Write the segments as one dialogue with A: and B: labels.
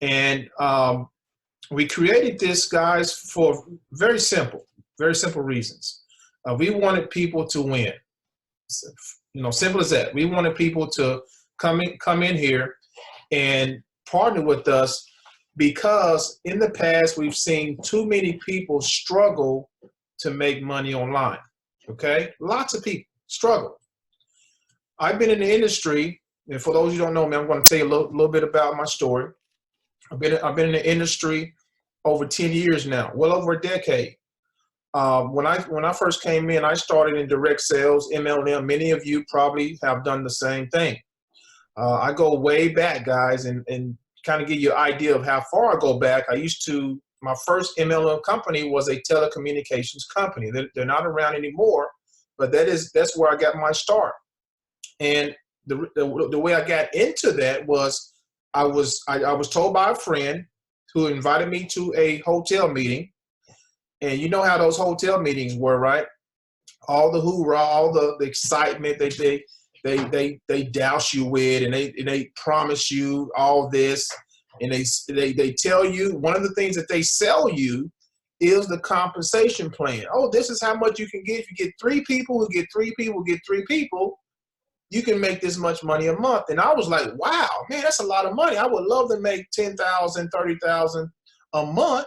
A: And we created this, guys, for very simple reasons. We wanted people to win. Simple as that. We wanted people to come in here and partner with us, because in the past we've seen too many people struggle to make money online. Okay, lots of people struggle. I've been in the industry, and for those who don't know me, I'm going to tell you a little bit about my story. I've been in the industry over 10 years now, well over a decade. When I first came in, I started in direct sales, MLM. Many of you probably have done the same thing. I go way back, guys, and kind of give you an idea of how far I go back. My first MLM company was a telecommunications company. They're not around anymore, but that's where I got my start. And the way I got into that was I was told by a friend who invited me to a hotel meeting. And you know how those hotel meetings were, right? All the hoorah, all the excitement they douse you with, and they promise you all this, and they tell you, one of the things that they sell you is the compensation plan. Oh, this is how much you can get. If you get 3 people who get 3 people, get 3 people, you can make this much money a month. And I was like, wow, man, that's a lot of money. I would love to make $10,000, $30,000 a month,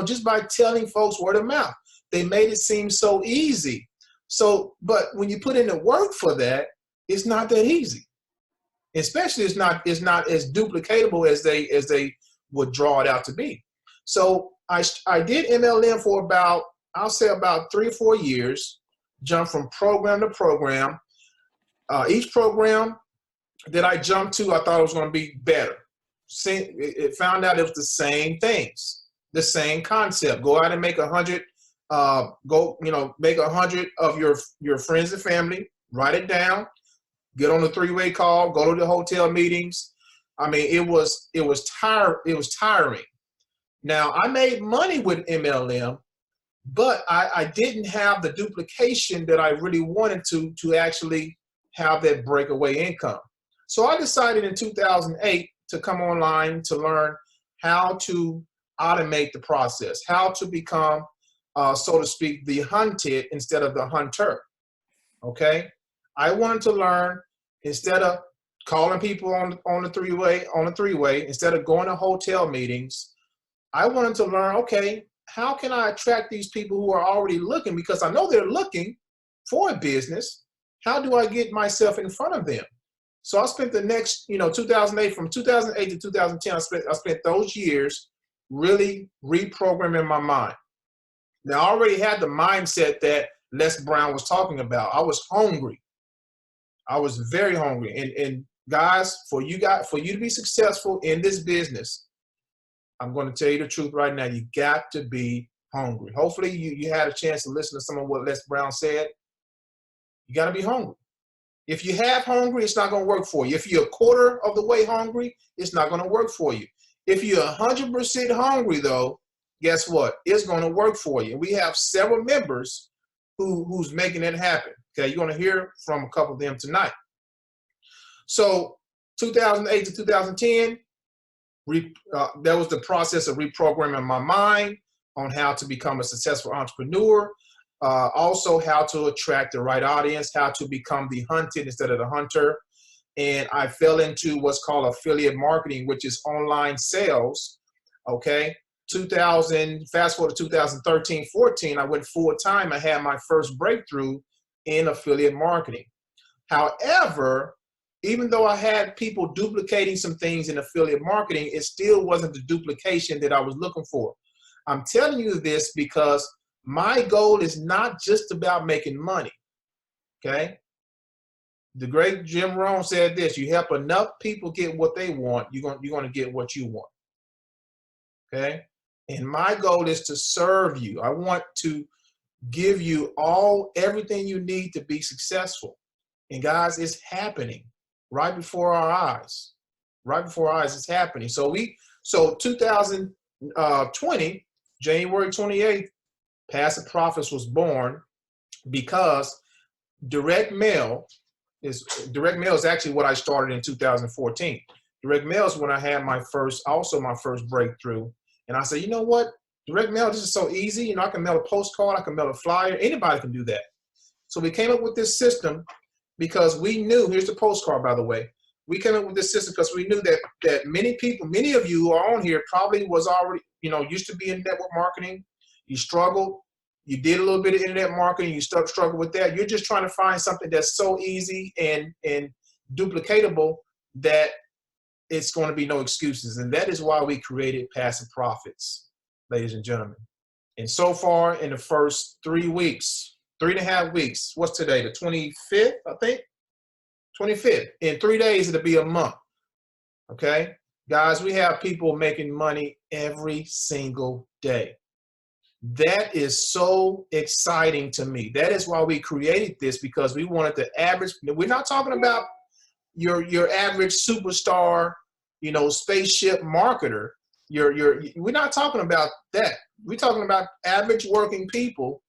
A: just by telling folks word of mouth. They made it seem so easy. So, but when you put in the work for that, it's not that easy. Especially it's not as duplicatable as they would draw it out to be. So I did MLM for about 3 or 4 years, jumped from program to program. Each program that I jumped to, I thought it was going to be better. It found out it was the same things, the same concept. Go out and make 100. Make 100 of your friends and family. Write it down. Get on the 3-way call. Go to the hotel meetings. I mean, it was tiring. Now, I made money with MLM, but I didn't have the duplication that I really wanted to actually have that breakaway income. So I decided in 2008 to come online to learn how to automate the process, how to become, so to speak, the hunted instead of the hunter. Okay, I wanted to learn, instead of calling people on the three-way, instead of going to hotel meetings, I wanted to learn, okay, how can I attract these people who are already looking? Because I know they're looking for a business. How do I get myself in front of them? So I spent the next, 2008, from 2008 to 2010, I spent those years really reprogramming my mind. Now, I already had the mindset that Les Brown was talking about. I was hungry. I was very hungry. And guys, for you to be successful in this business, I'm going to tell you the truth right now. You got to be hungry. Hopefully you had a chance to listen to some of what Les Brown said. You got to be hungry. If you have hungry, it's not going to work for you. If you're a quarter of the way hungry, it's not going to work for you. If you're 100% hungry, though, guess what? It's going to work for you. We have several members who's making it happen. Okay, you're going to hear from a couple of them tonight. So 2008 to 2010, that was the process of reprogramming my mind on how to become a successful entrepreneur. Also how to attract the right audience, how to become the hunted instead of the hunter. And I fell into what's called affiliate marketing, which is online sales. Okay. Fast forward to 2013, 14, I went full time. I had my first breakthrough in affiliate marketing. However, even though I had people duplicating some things in affiliate marketing, it still wasn't the duplication that I was looking for. I'm telling you this because my goal is not just about making money. Okay. The great Jim Rohn said this: you help enough people get what they want, you're going to get what you want. Okay. And my goal is to serve you. I want to give you everything you need to be successful. And guys, it's happening right before our eyes. Right before our eyes, it's happening. So 2020, January 28th, Passive Profits was born because direct mail is actually what I started in 2014. Direct mail is when I had my first breakthrough. And I said, you know what? Direct mail, this is so easy. You know, I can mail a postcard, I can mail a flyer. Anybody can do that. So we came up with this system because we knew, here's the postcard, by the way. We came up with this system because we knew that many people, many of you who are on here probably was already, you know, used to be in network marketing. You struggled. You did a little bit of internet marketing. You struggled with that. You're just trying to find something that's so easy and duplicatable that it's going to be no excuses. And that is why we created Passive Profits, ladies and gentlemen. And so far in the first 3 weeks, 3.5 weeks, what's today? The 25th, I think? 25th. In 3 days, it'll be a month. Okay? Guys, we have people making money every single day. That is so exciting to me. That is why we created this, because we wanted the average. We're not talking about your average superstar, you know, spaceship marketer. We're not talking about that. We're talking about average working people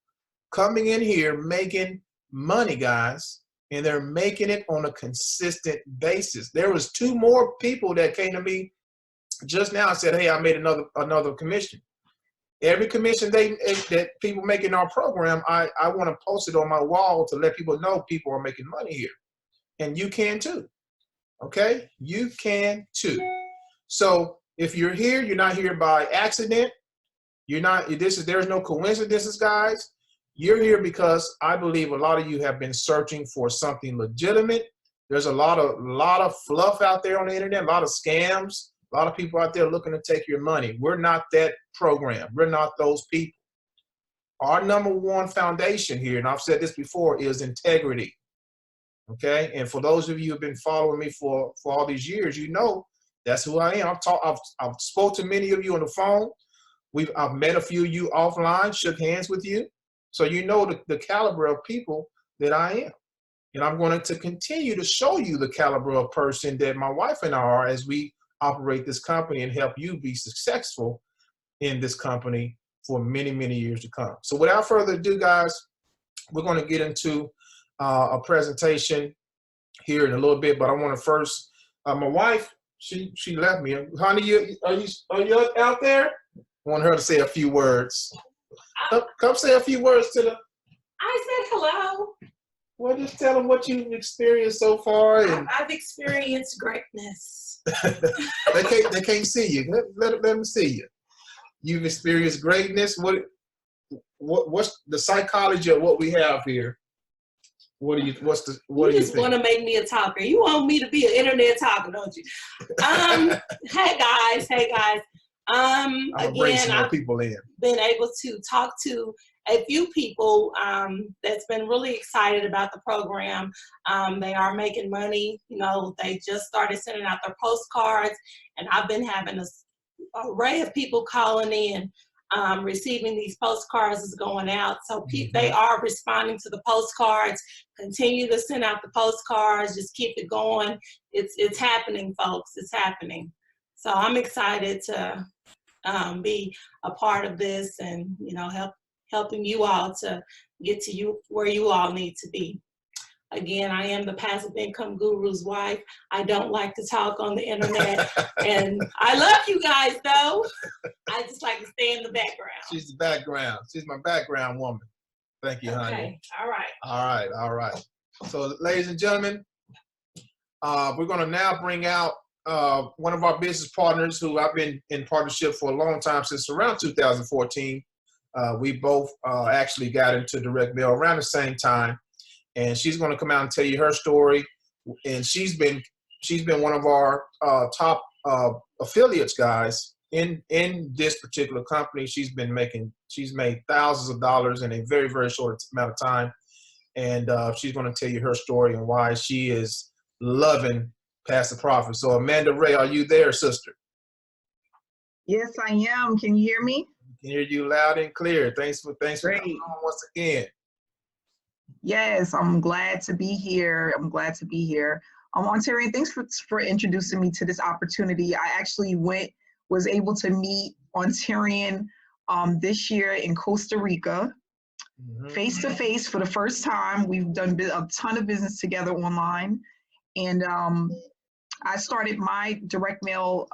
A: coming in here making money, guys, and they're making it on a consistent basis. There was 2 more people that came to me just now and said, hey, I made another commission. Every commission that people make in our program, I want to post it on my wall to let people know people are making money here. And you can too. Okay? You can too. So if you're here, you're not here by accident. There's no coincidences, guys. You're here because I believe a lot of you have been searching for something legitimate. There's a lot of fluff out there on the internet, a lot of scams. A lot of people out there looking to take your money. We're not that program. We're not those people. Our #1 foundation here, and I've said this before, is integrity. Okay? And for those of you who have been following me for all these years, you know that's who I am. I've spoke to many of you on the phone. I've met a few of you offline, shook hands with you. So you know the caliber of people that I am. And I'm going to continue to show you the caliber of person that my wife and I are as we operate this company and help you be successful in this company for many, many years to come. So without further ado, guys, we're going to get into a presentation here in a little bit, but I want to first, my wife, she left me. Honey, are you out there? I want her to say a few words. Come say a few words to the.
B: I said hello.
A: Well, just tell them what you've experienced so far. And
B: I've experienced greatness.
A: they can't see you. Let them see you. You've experienced greatness. What's the psychology of what we have here? You
B: just want to make me a talker. You want me to be an internet talker, don't you? Hey guys. Again, I've been able to talk to a few people that's been really excited about the program. They are making money. You know, they just started sending out their postcards, and I've been having an array of people calling in, receiving these postcards is going out. So they are responding to the postcards. Continue to send out the postcards. Just keep it going. It's happening, folks. It's happening. So I'm excited to be a part of this and, you know, helping you all to get to where you all need to be. Again, I am the passive income guru's wife. I don't like to talk on the internet. And I love you guys, though. I just like to stay in the background.
A: She's the background. She's my background woman. Thank you, honey.
B: Okay. All right.
A: All right. So, ladies and gentlemen, we're going to now bring out one of our business partners who I've been in partnership for a long time, since around 2014. We both actually got into direct mail around the same time. And she's going to come out and tell you her story. And she's been one of our top affiliates, guys, in this particular company. She's made thousands of dollars in a very, very short amount of time. And she's going to tell you her story and why she is loving Passive Profits. So Amanda Ray, are you there, sister?
C: Yes, I am. Can you hear me?
A: I can hear you loud and clear. Thanks for coming on once again.
C: Yes, I'm glad to be here. Ontarian, thanks for introducing me to this opportunity. I actually was able to meet Ontarian this year in Costa Rica, face to face for the first time. We've done a ton of business together online, and I started my direct mail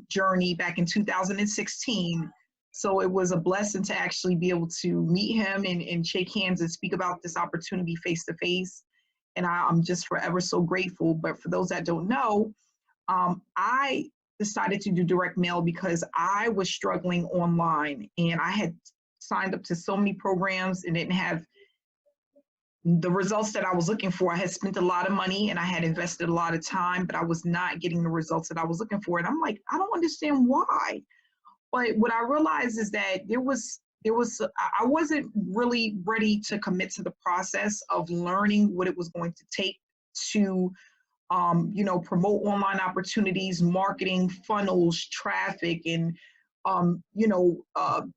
C: journey back in 2016. So it was a blessing to actually be able to meet him and shake hands and speak about this opportunity face to face. And I'm just forever so grateful. But for those that don't know, I decided to do direct mail because I was struggling online and I had signed up to so many programs and didn't have the results that I was looking for. I had spent a lot of money and I had invested a lot of time, but I was not getting the results that I was looking for. And I'm like, I don't understand why. But what I realized is that I wasn't really ready to commit to the process of learning what it was going to take to promote online opportunities, marketing, funnels, traffic, and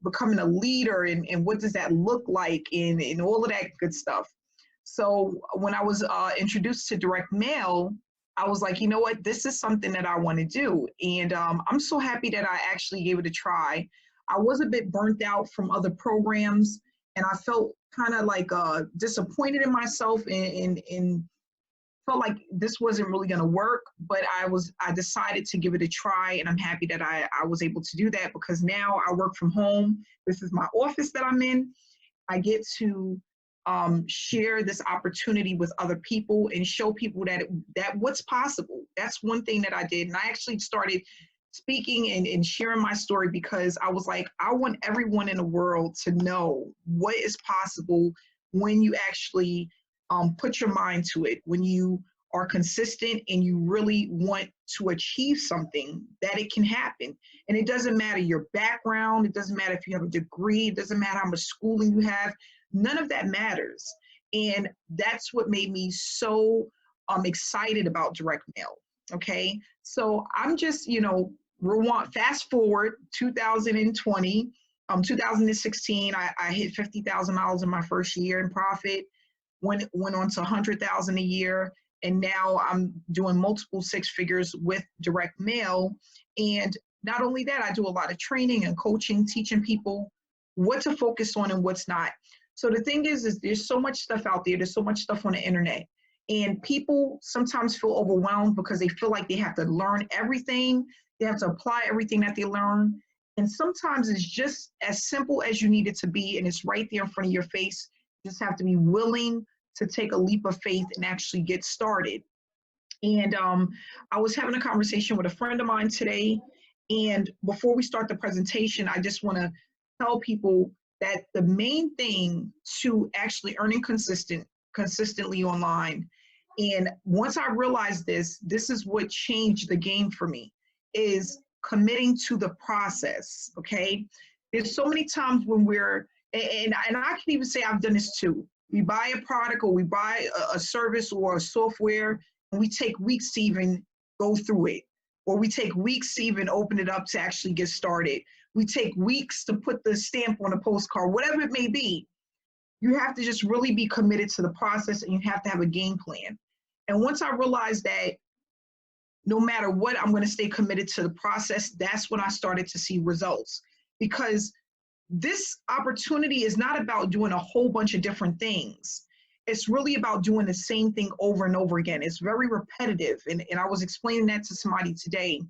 C: becoming a leader, and what does that look like, and all of that good stuff. So when I was introduced to direct mail, I was like, you know what, this is something that I want to do. And I'm so happy that I actually gave it a try. I was a bit burnt out from other programs, and I felt kind of like disappointed in myself and felt like this wasn't really going to work, but I decided to give it a try, and I'm happy that I was able to do that, because now I work from home. This is my office that I'm in. I get to share this opportunity with other people and show people that what's possible. That's one thing that I did. And I actually started speaking and sharing my story because I was like, I want everyone in the world to know what is possible when you actually put your mind to it, when you are consistent and you really want to achieve something, that it can happen. And it doesn't matter your background. It doesn't matter if you have a degree. It doesn't matter how much schooling you have. None of that matters. And that's what made me so excited about direct mail. Okay. So I'm just, fast forward 2020, 2016, I hit 50,000 miles in my first year in profit, went on to 100,000 a year. And now I'm doing multiple six figures with direct mail. And not only that, I do a lot of training and coaching, teaching people what to focus on and what's not. So the thing is there's so much stuff out there. There's so much stuff on the internet. And people sometimes feel overwhelmed because they feel like they have to learn everything. They have to apply everything that they learn. And sometimes it's just as simple as you need it to be. And it's right there in front of your face. You just have to be willing to take a leap of faith and actually get started. And I was having a conversation with a friend of mine today. And before we start the presentation, I just want to tell people that the main thing to actually earning consistently online, and once I realized this is what changed the game for me, is committing to the process. Okay, there's so many times when and I can even say I've done this too. We buy a product or we buy a service or a software, and we take weeks to even go through it, or we take weeks to even open it up to actually get started. We take weeks to put the stamp on a postcard, whatever it may be. You have to just really be committed to the process, and you have to have a game plan. And once I realized that no matter what, I'm going to stay committed to the process, that's when I started to see results. Because this opportunity is not about doing a whole bunch of different things. It's really about doing the same thing over and over again. It's very repetitive. And I was explaining that to somebody today.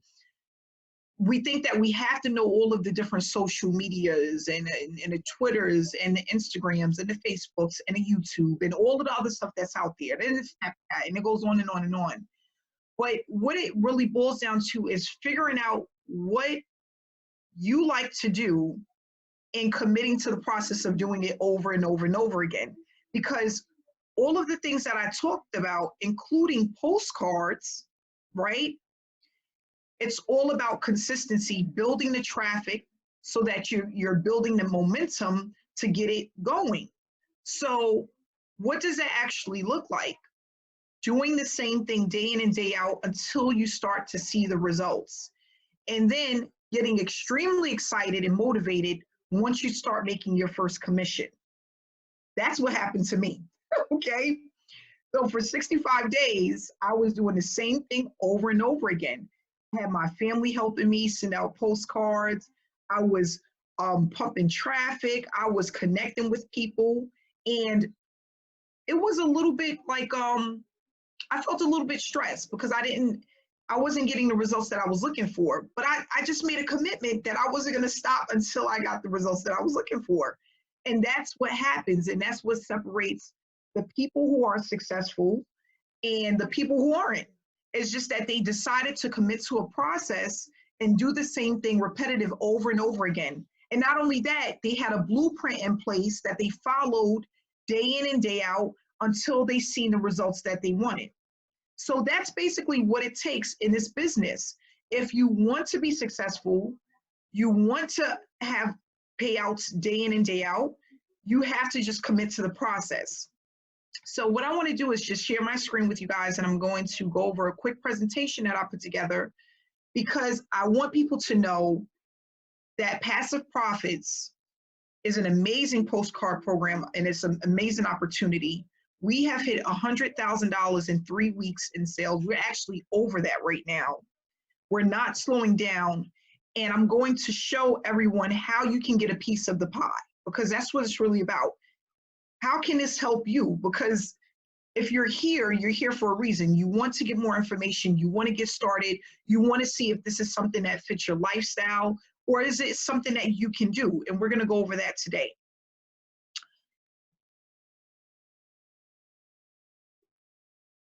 C: We think that we have to know all of the different social medias and the Twitters and the Instagrams and the Facebooks and the YouTube and all of the other stuff that's out there. And it's Snapchat, and it goes on and on and on. But what it really boils down to is figuring out what you like to do and committing to the process of doing it over and over and over again. Because all of the things that I talked about, including postcards, right? It's all about consistency, building the traffic so that you're building the momentum to get it going. So what does that actually look like? Doing the same thing day in and day out until you start to see the results. And then getting extremely excited and motivated once you start making your first commission. That's what happened to me, okay? So for 65 days, I was doing the same thing over and over again. I had my family helping me send out postcards. I was pumping traffic. I was connecting with people. And it was a little bit like, I felt a little bit stressed because I I wasn't getting the results that I was looking for. But I just made a commitment that I wasn't going to stop until I got the results that I was looking for. And that's what happens. And that's what separates the people who are successful and the people who aren't. It's just that they decided to commit to a process and do the same thing repetitive over and over again. And not only that, they had a blueprint in place that they followed day in and day out until they seen the results that they wanted. So that's basically what it takes in this business. If you want to be successful, you want to have payouts day in and day out, you have to just commit to the process. So what I want to do is just share my screen with you guys, and I'm going to go over a quick presentation that I put together because I want people to know that Passive Profits is an amazing postcard program, and it's an amazing opportunity. We have hit $100,000 in 3 weeks in sales. We're actually over that right now. We're not slowing down, and I'm going to show everyone how you can get a piece of the pie, because that's what it's really about. How can this help you? Because if you're here for a reason. You want to get more information. You want to get started. You want to see if this is something that fits your lifestyle, or is it something that you can do? And we're going to go over that today.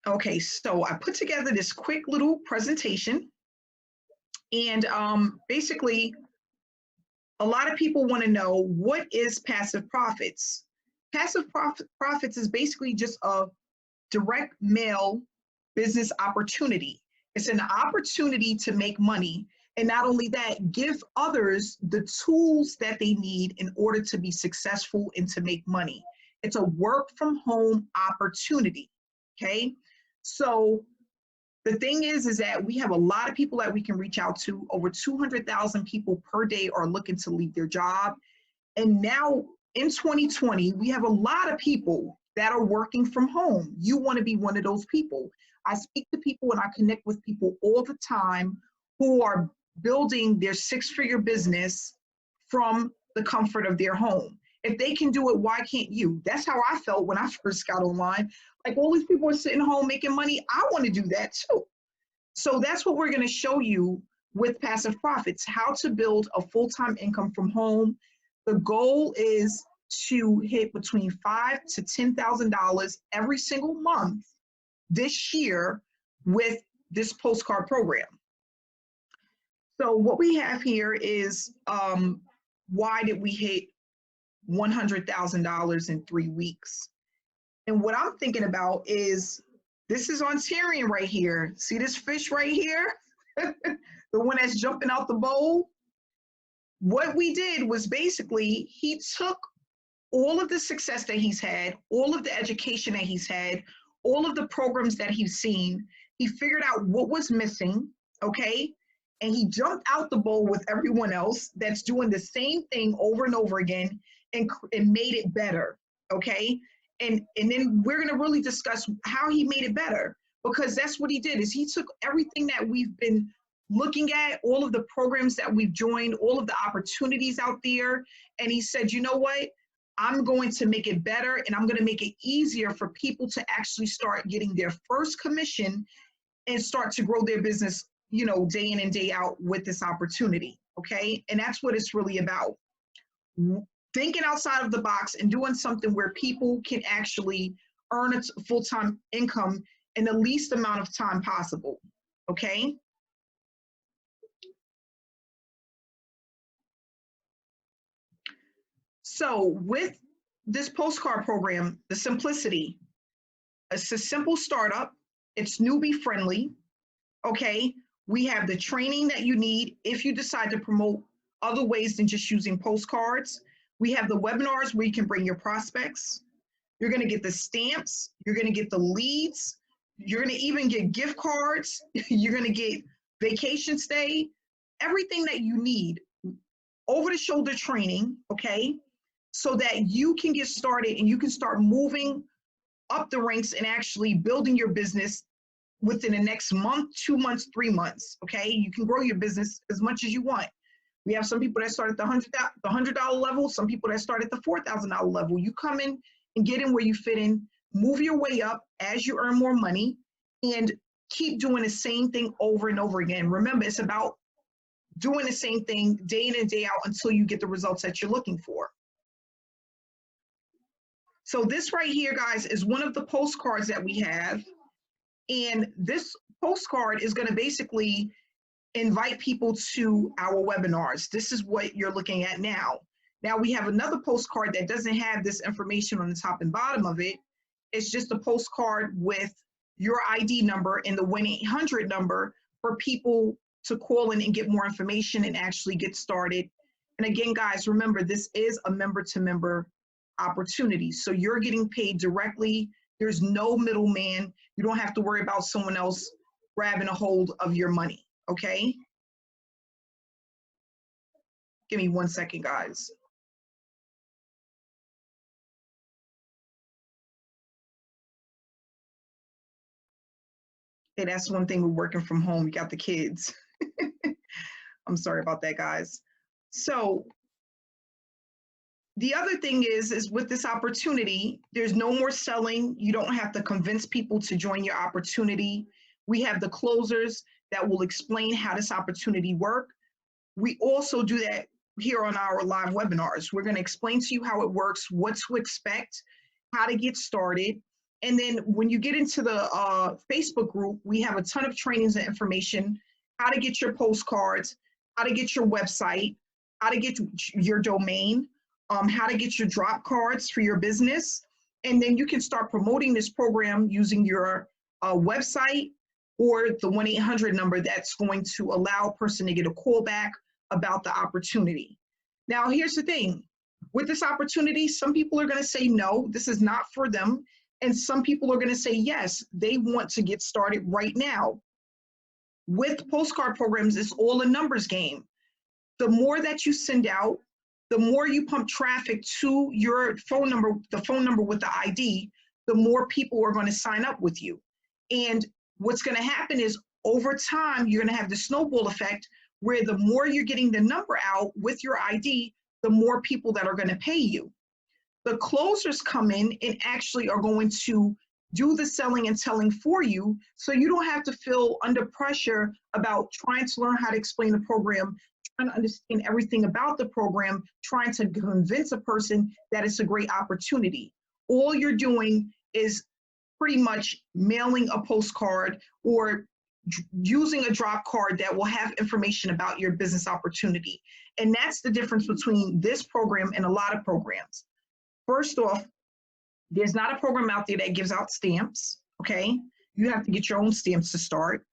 C: Okay, so I put together this quick little presentation, and basically, a lot of people want to know, what is Passive Profits? Passive Profits is basically just a direct mail business opportunity. It's an opportunity to make money, and not only that, give others the tools that they need in order to be successful and to make money. It's a work from home opportunity, okay? So the thing is that we have a lot of people that we can reach out to. Over 200,000 people per day are looking to leave their job. And now in 2020, we have a lot of people that are working from home. You want to be one of those people. I speak to people and I connect with people all the time who are building their six-figure business from the comfort of their home. If they can do it, why can't you? That's how I felt when I first got online. Like, all these people are sitting home making money. I want to do that too. So that's what we're going to show you with Passive Profits, how to build a full-time income from home. The goal is to hit between $5,000 to $10,000 every single month this year with this postcard program. So what we have here is why did we hit $100,000 in 3 weeks? And what I'm thinking about is, this is on Tyrion right here. See this fish right here? The one that's jumping out the bowl? What we did was basically, he took all of the success that he's had, all of the education that he's had, all of the programs that he's seen, he figured out what was missing, okay? And he jumped out the bowl with everyone else that's doing the same thing over and over again and made it better, okay? And then we're gonna really discuss how he made it better, because that's what he did, is he took everything that we've been looking at, all of the programs that we've joined, all of the opportunities out there, and he said, you know what? I'm going to make it better, and I'm going to make it easier for people to actually start getting their first commission and start to grow their business, you know, day in and day out with this opportunity, okay? And that's what it's really about. Thinking outside of the box and doing something where people can actually earn a full-time income in the least amount of time possible, okay? So with this postcard program, the simplicity, it's a simple startup, it's newbie friendly, okay? We have the training that you need if you decide to promote other ways than just using postcards. We have the webinars where you can bring your prospects. You're gonna get the stamps, you're gonna get the leads, you're gonna even get gift cards, you're gonna get vacation stay, everything that you need, over-the-shoulder training, okay? So that you can get started and you can start moving up the ranks and actually building your business within the next month, 2 months, 3 months, okay? You can grow your business as much as you want. We have some people that start at the $100 level, some people that start at the $4,000 level. You come in and get in where you fit in, move your way up as you earn more money. And keep doing the same thing over and over again. Remember, it's about doing the same thing day in and day out until you get the results that you're looking for. So this right here, guys, is one of the postcards that we have. And this postcard is going to basically invite people to our webinars. This is what you're looking at now. Now we have another postcard that doesn't have this information on the top and bottom of it. It's just a postcard with your ID number and the 1-800 number for people to call in and get more information and actually get started. And again, guys, remember, this is a member-to-member opportunity. So you're getting paid directly. There's no middleman. You don't have to worry about someone else grabbing a hold of your money, okay? Give me 1 second, guys. Hey, that's one thing with working from home. You got the kids. I'm sorry about that, guys. So the other thing is with this opportunity, there's no more selling. You don't have to convince people to join your opportunity. We have the closers that will explain how this opportunity works. We also do that here on our live webinars. We're going to explain to you how it works, what to expect, how to get started. And then when you get into the Facebook group, we have a ton of trainings and information, how to get your postcards, how to get your website, how to get your domain, how to get your drop cards for your business. And then you can start promoting this program using your website or the 1-800 number that's going to allow a person to get a call back about the opportunity. Now, here's the thing. With this opportunity, some people are going to say, no, this is not for them. And some people are going to say, yes, they want to get started right now. With postcard programs, it's all a numbers game. The more that you send out, the more you pump traffic to your phone number, the phone number with the ID, the more people are going to sign up with you. And what's going to happen is over time, you're going to have the snowball effect where the more you're getting the number out with your ID, the more people that are going to pay you. The closers come in and actually are going to do the selling and selling for you, so you don't have to feel under pressure about trying to learn how to explain the program, trying to understand everything about the program, trying to convince a person that it's a great opportunity. All you're doing is pretty much mailing a postcard or using a drop card that will have information about your business opportunity. And that's the difference between this program and a lot of programs. First off, there's not a program out there that gives out stamps, okay? You have to get your own stamps to start.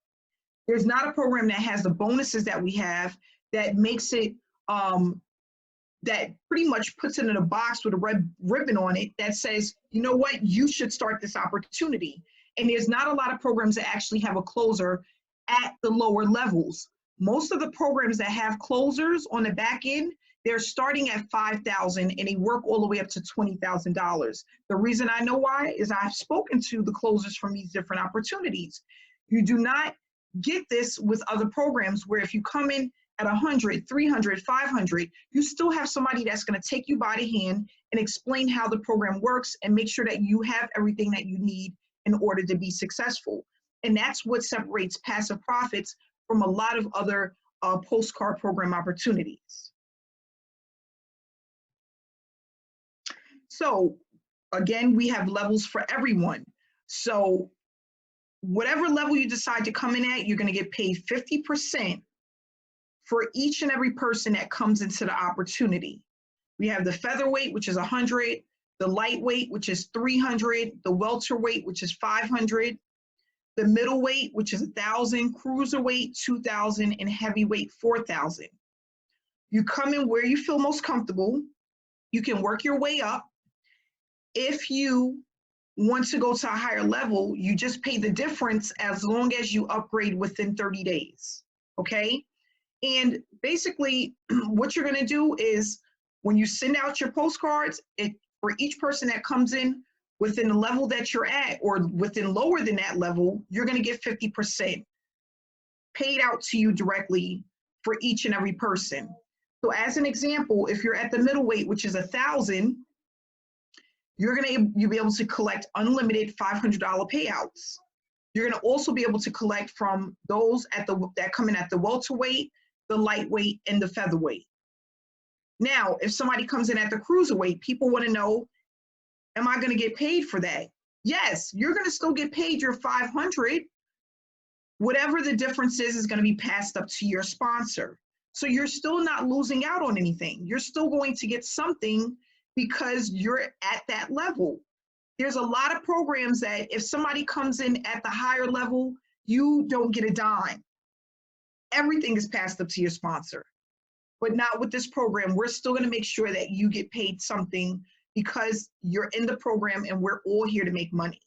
C: There's not a program that has the bonuses that we have that makes it, that pretty much puts it in a box with a red ribbon on it that says, you know what, you should start this opportunity. And there's not a lot of programs that actually have a closer at the lower levels. Most of the programs that have closers on the back end, they're starting at $5,000 and they work all the way up to $20,000. The reason I know why is I've spoken to the closers from these different opportunities. You do not get this with other programs where if you come in at 100, 300, 500, you still have somebody that's going to take you by the hand and explain how the program works and make sure that you have everything that you need in order to be successful. And that's what separates Passive Profits from a lot of other postcard program opportunities. So again, we have levels for everyone. So whatever level you decide to come in at, you're going to get paid 50% for each and every person that comes into the opportunity. We have the featherweight, which is 100, the lightweight, which is 300, the welterweight, which is 500, the middleweight, which is 1,000, cruiserweight, 2,000, and heavyweight, 4,000. You come in where you feel most comfortable. You can work your way up. If you want to go to a higher level, you just pay the difference as long as you upgrade within 30 days, okay? And basically, what you're gonna do is when you send out your postcards, for each person that comes in within the level that you're at or within lower than that level, you're gonna get 50% paid out to you directly for each and every person. So as an example, if you're at the middleweight, which is 1,000, you'll be able to collect unlimited $500 payouts. You're going to also be able to collect from those that come in at the welterweight, the lightweight, and the featherweight. Now, if somebody comes in at the cruiserweight, people want to know, am I going to get paid for that? Yes, you're going to still get paid your $500. Whatever the difference is going to be passed up to your sponsor. So you're still not losing out on anything. You're still going to get something because you're at that level. There's a lot of programs that if somebody comes in at the higher level, you don't get a dime. Everything is passed up to your sponsor. But not with this program. We're still going to make sure that you get paid something because you're in the program and we're all here to make money.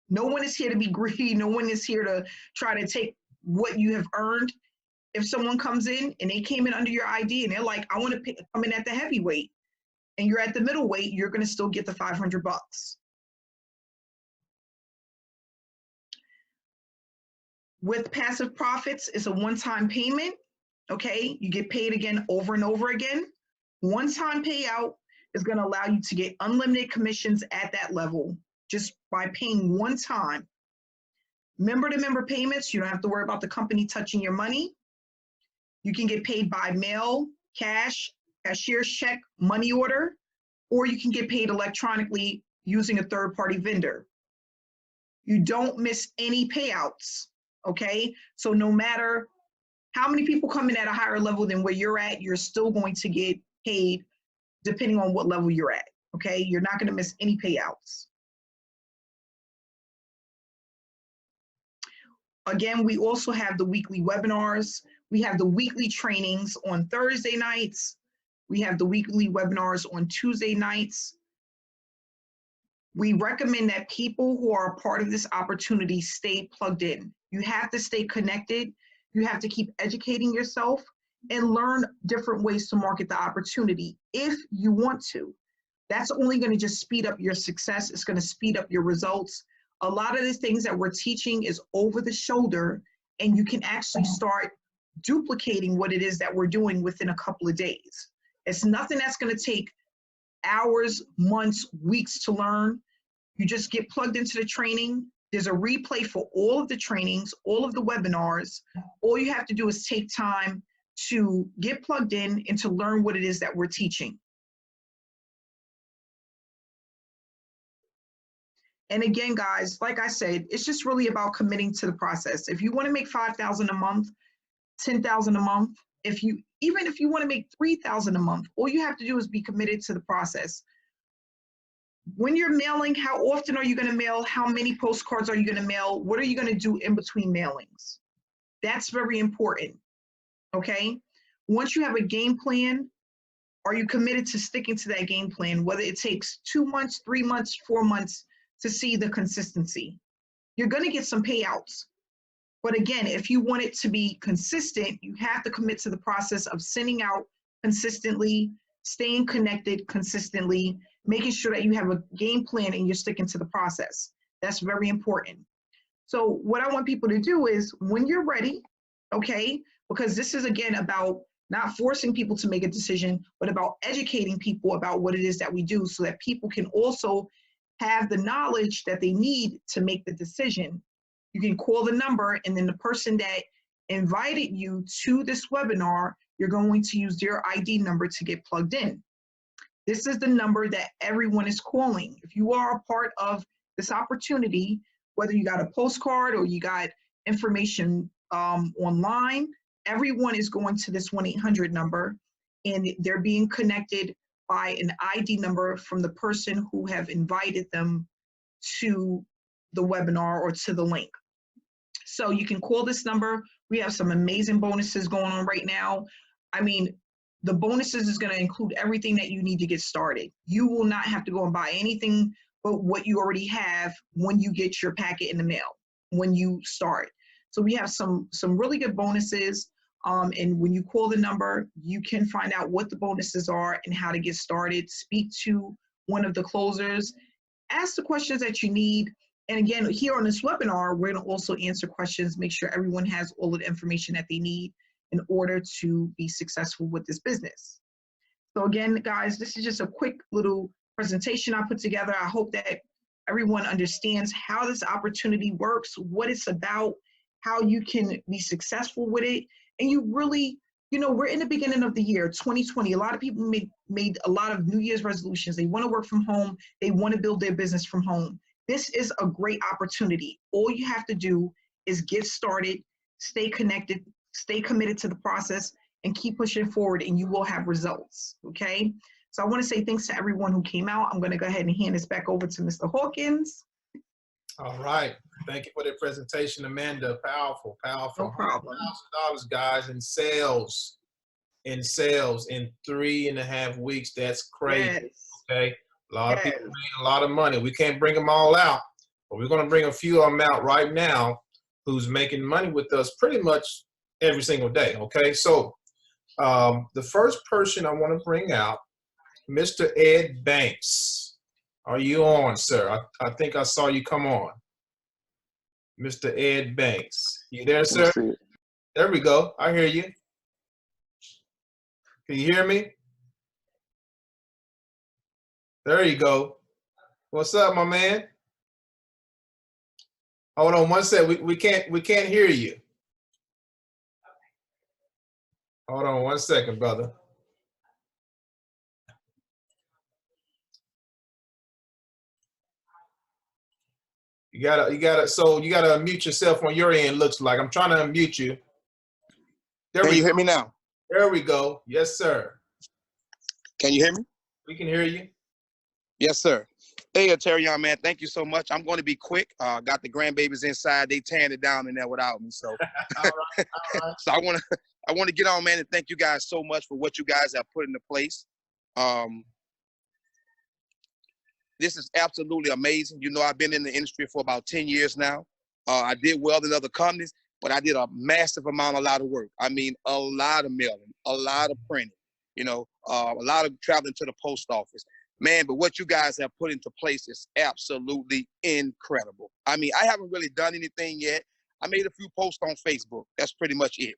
C: No one is here to be greedy. No one is here to try to take what you have earned. If someone comes in and they came in under your ID and they're like, I want to come in at the heavyweight, and you're at the middleweight, you're going to still get the $500. With passive profits, it's a one-time payment. Okay, you get paid again over and over again. One-time payout is going to allow you to get unlimited commissions at that level just by paying one time. Member-to-member payments, you don't have to worry about the company touching your money. You can get paid by mail, cash, cashier's check, money order, or you can get paid electronically using a third-party vendor. You don't miss any payouts, okay? So no matter how many people come in at a higher level than where you're at, you're still going to get paid depending on what level you're at, okay? You're not going to miss any payouts. Again, we also have the weekly webinars. We have the weekly trainings on Thursday nights. We have the weekly webinars on Tuesday nights. We recommend that people who are a part of this opportunity stay plugged in. You have to stay connected. You have to keep educating yourself and learn different ways to market the opportunity if you want to. That's only going to just speed up your success. It's going to speed up your results. A lot of the things that we're teaching is over the shoulder, and you can actually start duplicating what it is that we're doing within a couple of days. It's nothing that's going to take hours, months, weeks to learn. You just get plugged into the training. There's a replay for all of the trainings, all of the webinars. All you have to do is take time to get plugged in and to learn what it is that we're teaching. And again, guys, like I said, it's just really about committing to the process. If you want to make $5,000 a month, $10,000 a month, even if you want to make $3,000 a month, all you have to do is be committed to the process. When you're mailing, how often are you going to mail? How many postcards are you going to mail? What are you going to do in between mailings? That's very important, okay? Once you have a game plan, are you committed to sticking to that game plan, whether it takes 2 months, 3 months, 4 months to see the consistency? You're going to get some payouts. But again, if you want it to be consistent, you have to commit to the process of sending out consistently, staying connected consistently, making sure that you have a game plan and you're sticking to the process. That's very important. So what I want people to do is when you're ready, okay, because this is again about not forcing people to make a decision, but about educating people about what it is that we do so that people can also have the knowledge that they need to make the decision. You can call the number, and then the person that invited you to this webinar, you're going to use their ID number to get plugged in. This is the number that everyone is calling. If you are a part of this opportunity, whether you got a postcard or you got information online, everyone is going to this 1-800 number, and they're being connected by an ID number from the person who have invited them to the webinar or to the link. So you can call this number. We have some amazing bonuses going on right now. I mean, the bonuses is going to include everything that you need to get started. You will not have to go and buy anything but what you already have when you get your packet in the mail, when you start. So we have some really good bonuses. And when you call the number, you can find out what the bonuses are and how to get started. Speak to one of the closers. Ask the questions that you need. And again, here on this webinar, we're going to also answer questions, make sure everyone has all of the information that they need in order to be successful with this business. So again, guys, this is just a quick little presentation I put together. I hope that everyone understands how this opportunity works, what it's about, how you can be successful with it. And you really, you know, we're in the beginning of the year, 2020. A lot of people made a lot of New Year's resolutions. They want to work from home. They want to build their business from home. This is a great opportunity. All you have to do is get started, stay connected, stay committed to the process, and keep pushing forward, and you will have results, okay? So I want to say thanks to everyone who came out. I'm going to go ahead and hand this back over to Mr. Hawkins.
A: All right. Thank you for the presentation, Amanda. Powerful, powerful.
C: No problem.
A: $100,000, guys, in sales. In 3.5 weeks. That's crazy.
C: Yes.
A: Okay. A lot of people made a lot of money. We can't bring them all out, but we're going to bring a few of them out right now who's making money with us pretty much every single day. Okay. So the first person I want to bring out, Mr. Ed Banks. Are you on, sir? I think I saw you come on. Mr. Ed Banks. You there, sir? There we go. I hear you. Can you hear me? There you go. What's up, my man? Hold on one sec. We can't hear you. Hold on one second, brother. You gotta unmute yourself on your end, looks like. I'm trying to unmute you.
D: Can you hear me now?
A: There we go. Yes, sir.
D: Can you hear me?
A: We can hear you.
D: Yes, sir. Hey, Terry, young man, thank you so much. I'm going to be quick. Got the grandbabies inside. They tearing it down in there without me. So,
A: all right.
D: So I want to get on, man, and thank you guys so much for what you guys have put into place. This is absolutely amazing. You know, I've been in the industry for about 10 years now. I did well in other companies, but I did a massive amount, a lot of work. I mean, a lot of mailing, a lot of printing, you know, a lot of traveling to the post office. Man, but what you guys have put into place is absolutely incredible. I mean, I haven't really done anything yet. I made a few posts on Facebook. That's pretty much it.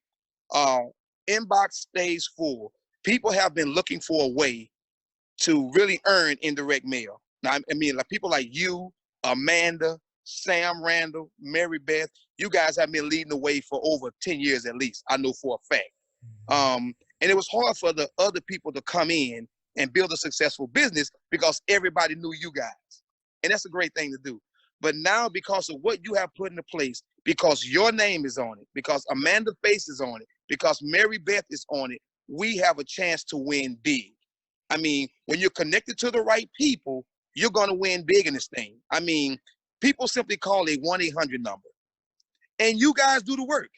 D: Inbox stays full. People have been looking for a way to really earn indirect mail. Now, I mean, like people like you, Amanda, Sam Randall, Mary Beth, you guys have been leading the way for over 10 years at least, I know for a fact. And it was hard for the other people to come in and build a successful business because everybody knew you guys. And that's a great thing to do. But now, because of what you have put into place, because your name is on it, because Amanda Face is on it, because Mary Beth is on it, we have a chance to win big. I mean, when you're connected to the right people, you're going to win big in this thing. I mean, people simply call a 1-800 number. And you guys do the work.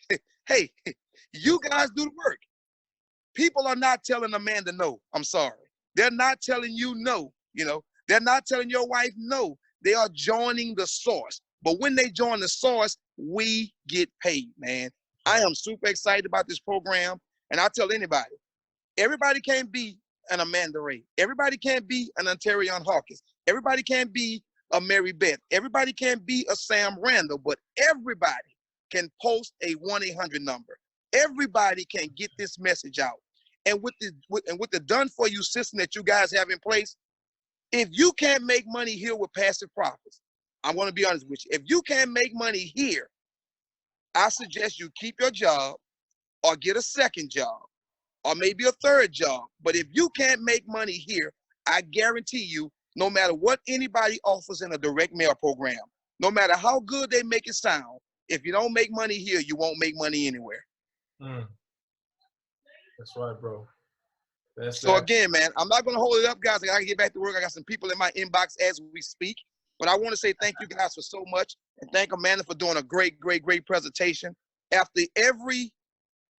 D: Hey, you guys do the work. People are not telling Amanda no. I'm sorry. They're not telling you no. You know, they're not telling your wife no. They are joining the source. But when they join the source, we get paid, man. I am super excited about this program. And I tell anybody, everybody can't be an Amanda Ray. Everybody can't be an Ontario Hawkins. Everybody can't be a Mary Beth. Everybody can't be a Sam Randall, but everybody can post a 1-800 number. Everybody can get this message out. And with the done for you system that you guys have in place, if you can't make money here with passive profits, I'm going to be honest with you. If you can't make money here, I suggest you keep your job or get a second job or maybe a third job. But if you can't make money here, I guarantee you, no matter what anybody offers in a direct mail program, no matter how good they make it sound, if you don't make money here, you won't make money anywhere.
A: That's right, bro.
D: So again, man, I'm not going to hold it up, guys. I got to get back to work. I got some people in my inbox as we speak. But I want to say thank you guys for so much. And thank Amanda for doing a great, great, great presentation. After every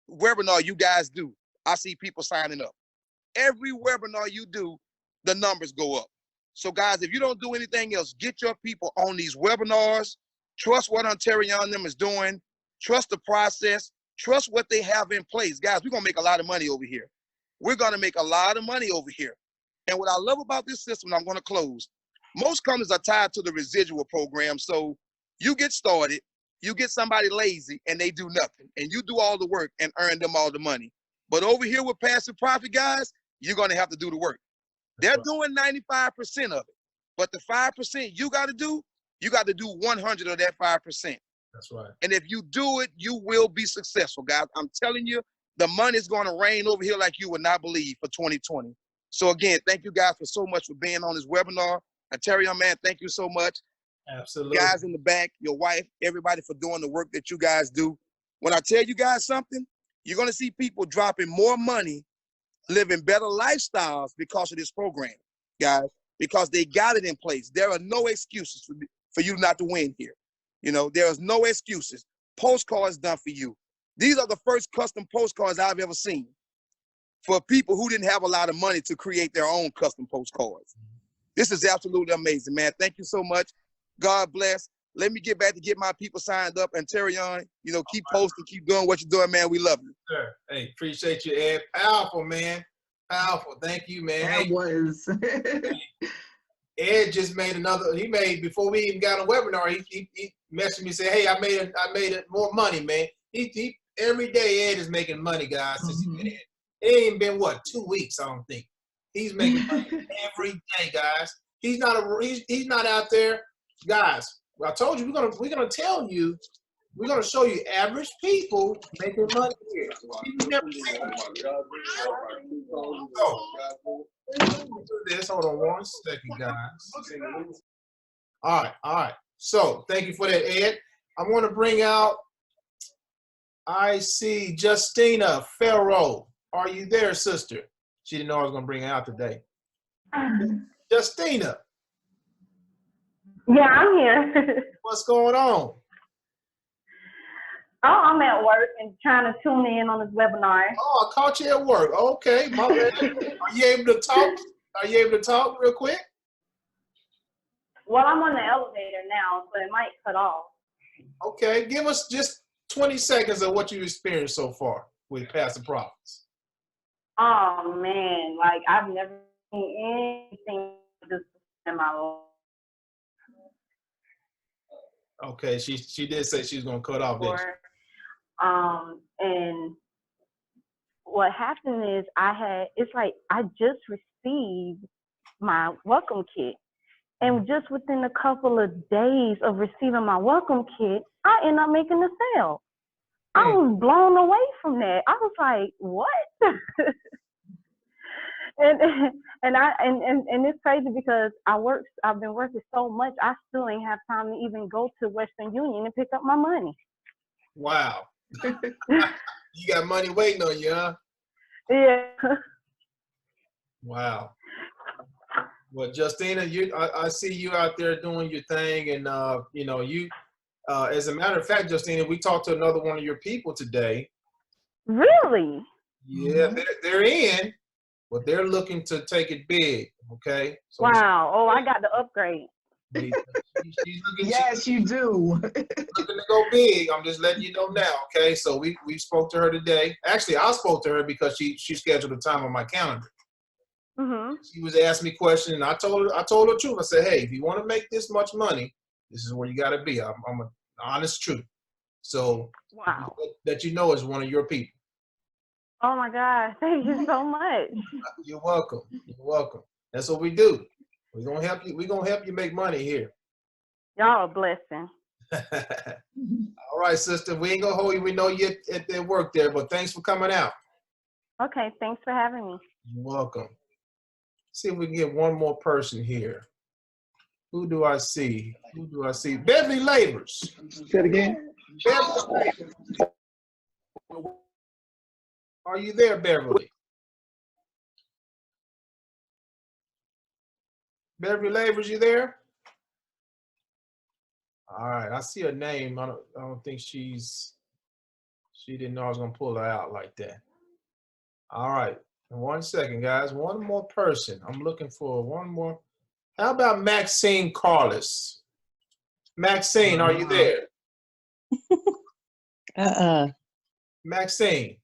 D: webinar you guys do, I see people signing up. Every webinar you do, the numbers go up. So guys, if you don't do anything else, get your people on these webinars. Trust what Ontario and them is doing. Trust the process. Trust what they have in place. Guys, we're going to make a lot of money over here. We're going to make a lot of money over here. And what I love about this system, and I'm going to close, most companies are tied to the residual program. So you get started, you get somebody lazy, and they do nothing. And you do all the work and earn them all the money. But over here with passive profit, guys, you're going to have to do the work. They're doing 95% of it. But the 5% you got to do, You got to do 100 of that 5%.
A: That's right.
D: And if you do it, you will be successful, guys. I'm telling you, the money is going to rain over here like you would not believe for 2020. So again, thank you guys for so much for being on this webinar. And Terry, young man, thank you so much.
A: Absolutely.
D: Guys in the back, your wife, everybody for doing the work that you guys do. When I tell you guys something, you're going to see people dropping more money, living better lifestyles because of this program, guys, because they got it in place. There are no excuses for you not to win here. You know, there is no excuses. Postcards done for you. These are the first custom postcards I've ever seen for people who didn't have a lot of money to create their own custom postcards. This is absolutely amazing, man. Thank you so much. God bless. Let me get back to get my people signed up. And Terry on, you know, keep posting, keep doing what you're doing, man. We love you.
A: Sure. Hey, appreciate you, Ed. Powerful, man. Powerful. Thank you, man.
C: That was.
A: Ed just made another. He made before we even got on webinar. He messaged me and said, "Hey, I made it more money, man." He every day Ed is making money, guys. Since he's been in. It ain't been what 2 weeks, I don't think. He's making money every day, guys. He's not out there, guys. I told you we're gonna tell you. We're gonna show you average people making money here. You've never seen it. Do this. Hold on 1 second, guys. All right. So thank you for that, Ed. I'm going to bring out. I see Justina Farrow. Are you there, sister? She didn't know I was going to bring her out today. Justina.
E: Yeah, I'm here.
A: What's going on?
E: Oh, I'm at work and trying to tune in on this webinar.
A: Oh, I caught you at work. Okay, my bad. Are you able to talk? Are you able to talk real quick?
E: Well, I'm on the elevator now, so it might cut off.
A: Okay, give us just 20 seconds of what you've experienced so far with Pastor Prophets.
E: Oh man, like I've never seen anything like this in my life.
A: Okay, she did say she was gonna cut off this.
E: And what happened is it's like I just received my welcome kit. And just within a couple of days of receiving my welcome kit, I ended up making a sale. I was blown away from that. I was like, what? and it's crazy because I've been working so much, I still ain't have time to even go to Western Union and pick up my money.
A: Wow. You got money waiting on you, huh?
E: Yeah.
A: Wow. Well, Justina, I see you out there doing your thing, and you know, as a matter of fact, Justina, we talked to another one of your people today.
E: Really?
A: Yeah, they're in, but they're looking to take it big. Okay. So
E: wow. Oh, I got the upgrade.
A: she's looking,
C: Yes, you do.
A: looking to go big. I'm just letting you know now. Okay. So we spoke to her today. Actually, I spoke to her because she scheduled a time on my calendar.
E: Mm-hmm.
A: She was asking me questions, and I told her the truth. I said, hey, if you want to make this much money, this is where you got to be. I'm an honest truth. So
E: wow.
A: that you know is one of your people.
E: Oh my God! Thank you so much.
A: You're welcome. You're welcome. That's what we do. We're gonna help you. We're gonna help you make money here.
E: Y'all a blessing.
A: All right, sister. We ain't gonna hold you. We know you at their work there, but thanks for coming out.
E: Okay, thanks for having me.
A: You're welcome. See if we can get one more person here. Who do I see? Beverly Labors.
F: Say it again.
A: Beverly Labors. Are you there, Beverly? Beverly Labors, you there? All right, I see her name. I don't think she didn't know I was gonna pull her out like that. All right, 1 second, guys. One more person. I'm looking for one more. How about Maxine Carlos? Maxine, are you there? Maxine.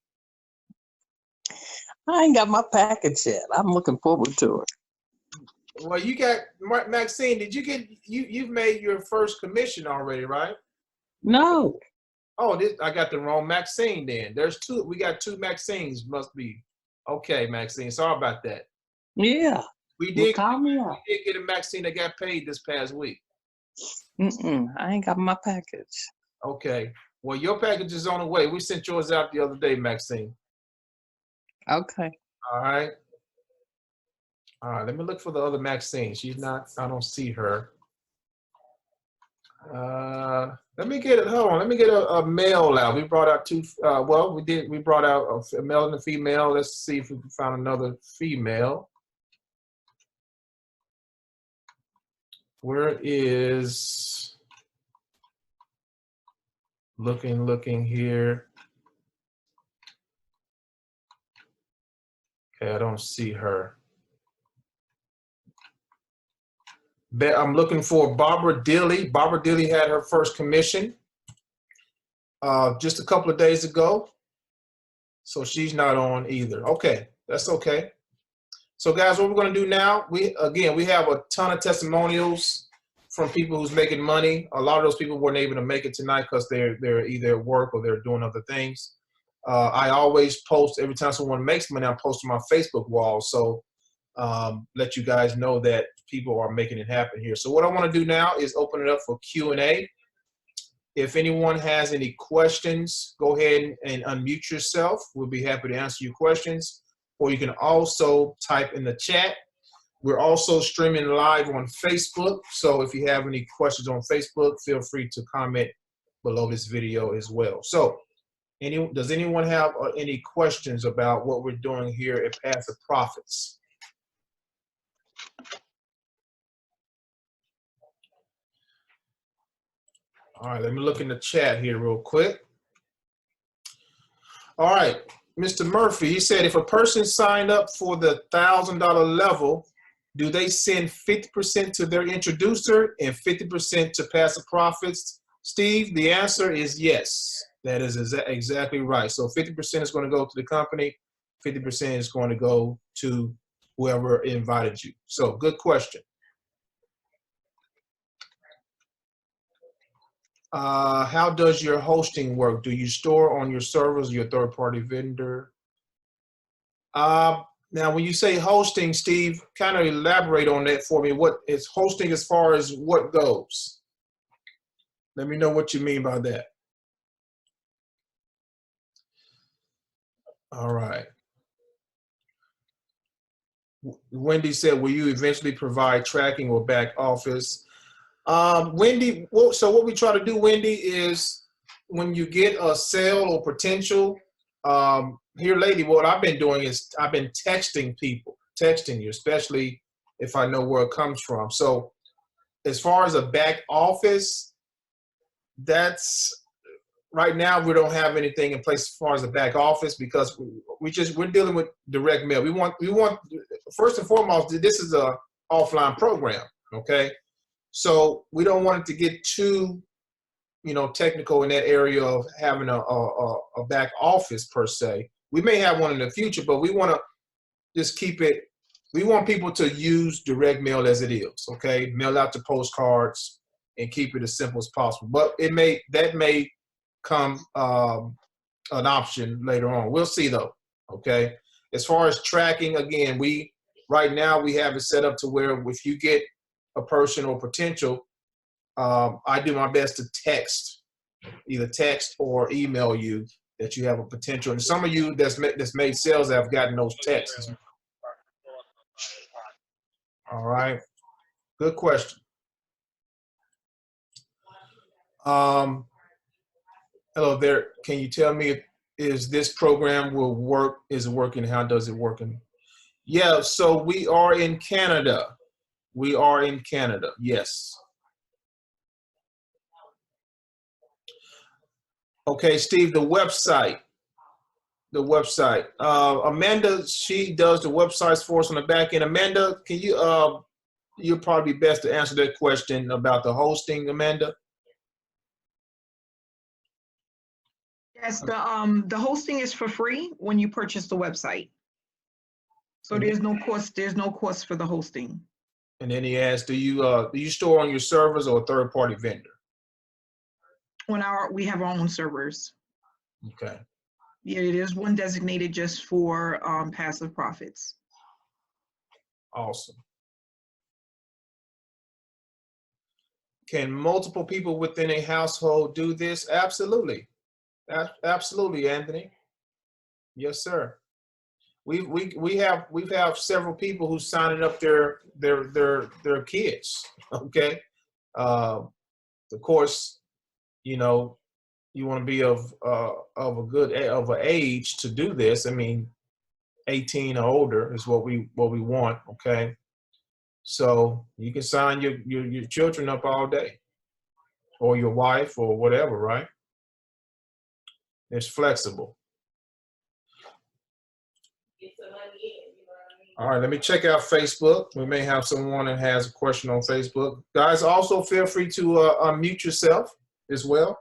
F: I ain't got my package yet. I'm looking forward to it.
A: Well, you got Maxine. Did you get you've made your first commission already, right?
F: No.
A: Oh, I got the wrong Maxine then. There's two. We got two Maxines. Must be. Okay, Maxine. Sorry about that.
F: Yeah.
A: We did
F: Call me up.
A: We did get a Maxine that got paid this past week.
F: I ain't got my package.
A: Okay. Well, your package is on the way. We sent yours out the other day, Maxine.
F: Okay.
A: All right. All right. Let me look for the other Maxine. She's not. I don't see her. Let me get it. Hold on. Let me get a male out. We brought out two. Well, we did. We brought out a male and a female. Let's see if we can find another female. Where is looking here? Okay, I don't see her. I'm looking for Barbara Dilly. Barbara Dilly had her first commission just a couple of days ago. So she's not on either. Okay, that's okay. So guys, what we're gonna do now, we have a ton of testimonials from people who's making money. A lot of those people weren't able to make it tonight because they're either at work or they're doing other things. I always post, every time someone makes money, I post on my Facebook wall. So let you guys know that people are making it happen here. So what I want to do now is open it up for Q&A. If anyone has any questions, go ahead and unmute yourself. We'll be happy to answer your questions. Or you can also type in the chat. We're also streaming live on Facebook. So if you have any questions on Facebook, feel free to comment below this video as well. So does anyone have any questions about what we're doing here at Passive Profits? All right, let me look in the chat here real quick. All right, Mr. Murphy, he said if a person signed up for the $1,000 level, do they send 50% to their introducer and 50% to Passive Profits? Steve, the answer is yes. That is exactly right. So 50% is going to go to the company, 50% is going to go to whoever invited you. So good question. How does your hosting work? Do you store on your servers, your third-party vendor? Now, when you say hosting, Steve, kind of elaborate on that for me. What is hosting as far as what goes? Let me know what you mean by that. All right. Wendy said, will you eventually provide tracking or back office? Wendy, so what we try to do, Wendy, is when you get a sale or potential, here lately, what I've been doing is I've been texting you, especially if I know where it comes from. So as far as a back office, that's right now we don't have anything in place as far as the back office because we're dealing with direct mail. We want first and foremost, this is a offline program, okay? So we don't want it to get too, technical in that area of having a back office per se. We may have one in the future, but we want to just keep it. We want people to use direct mail as it is, okay? Mail out to postcards and keep it as simple as possible. But that may come an option later on. We'll see though, okay? As far as tracking, again, right now we have it set up to where if you get a person or potential, I do my best to either text or email you that you have a potential. And some of you that's made sales have gotten those texts. All right, good question. Hello there. Can you tell me is this program will work? Is it working? How does it work? Yeah. So we are in Canada. We are in Canada. Yes. Okay, Steve, the website. Amanda, she does the websites for us on the back end. Amanda, can you'll probably be best to answer that question about the hosting, Amanda.
C: Yes, the hosting is for free when you purchase the website. So there's no cost for the hosting.
A: And then he asked, do you store on your servers or a third-party vendor?
C: We have our own servers.
A: Okay.
C: Yeah, there's one designated just for Passive Profits.
A: Awesome. Can multiple people within a household do this? Absolutely. Absolutely, Anthony. Yes, sir. We have several people who signed up their kids. Okay. Of course, you know, you want to be of an age to do this. I mean, 18 or older is what we want. Okay. So you can sign your children up all day, or your wife, or whatever, right? It's flexible. All right, let me check out Facebook. We may have someone that has a question on Facebook. Guys, also feel free to unmute yourself as well.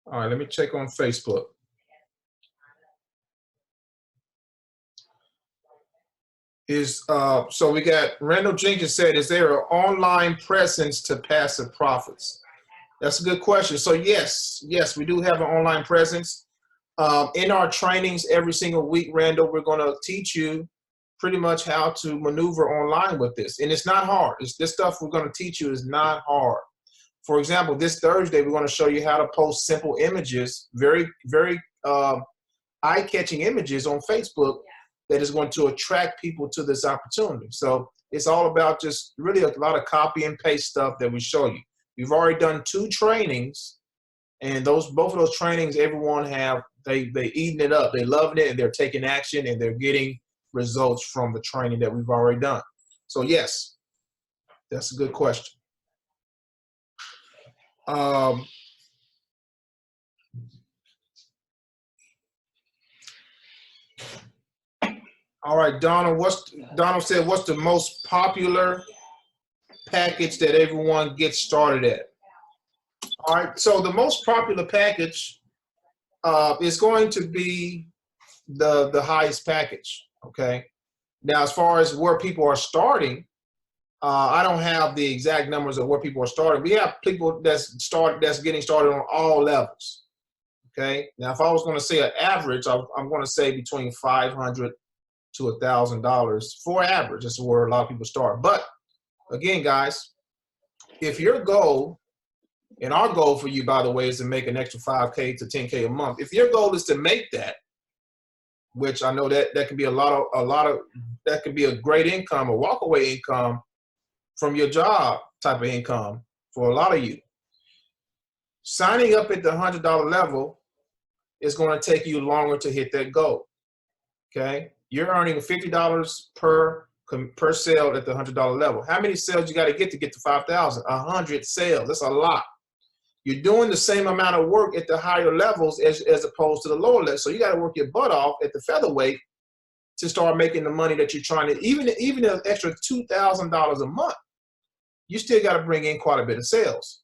A: All right, let me check on Facebook. So we got Randall Jenkins said, is there an online presence to passive profits? That's a good question. So yes, we do have an online presence. In our trainings every single week, Randall, we're going to teach you pretty much how to maneuver online with this. And it's not hard. This stuff we're going to teach you is not hard. For example, this Thursday, we're going to show you how to post simple images, very, very eye-catching images on Facebook that is going to attract people to this opportunity. So it's all about just really a lot of copy and paste stuff that we show you. We've already done 2 trainings, and both of those trainings, everyone they eating it up. They loving it, and they're taking action, and they're getting results from the training that we've already done. So yes, that's a good question. All right, Donald said, what's the most popular package that everyone gets started at? All right, so the most popular package is going to be the highest package, okay? Now, as far as where people are starting, I don't have the exact numbers of where people are starting. We have people that's getting started on all levels, okay? Now, if I was going to say an average, I'm going to say between $500 to $1,000 for average. That's where a lot of people start. But again, guys, if your goal, and our goal for you, by the way, is to make an extra $5K to $10K a month. If your goal is to make that, which I know that can be that could be a great income, a walkaway income from your job type of income for a lot of you. Signing up at the $100 level is going to take you longer to hit that goal. Okay, you're earning $50 per sale at the $100 level. How many sales you got to get to 5,000? 100 sales. That's a lot. You're doing the same amount of work at the higher levels as opposed to the lower levels. So you got to work your butt off at the featherweight to start making the money that you're trying to, even an extra $2,000 a month, you still got to bring in quite a bit of sales.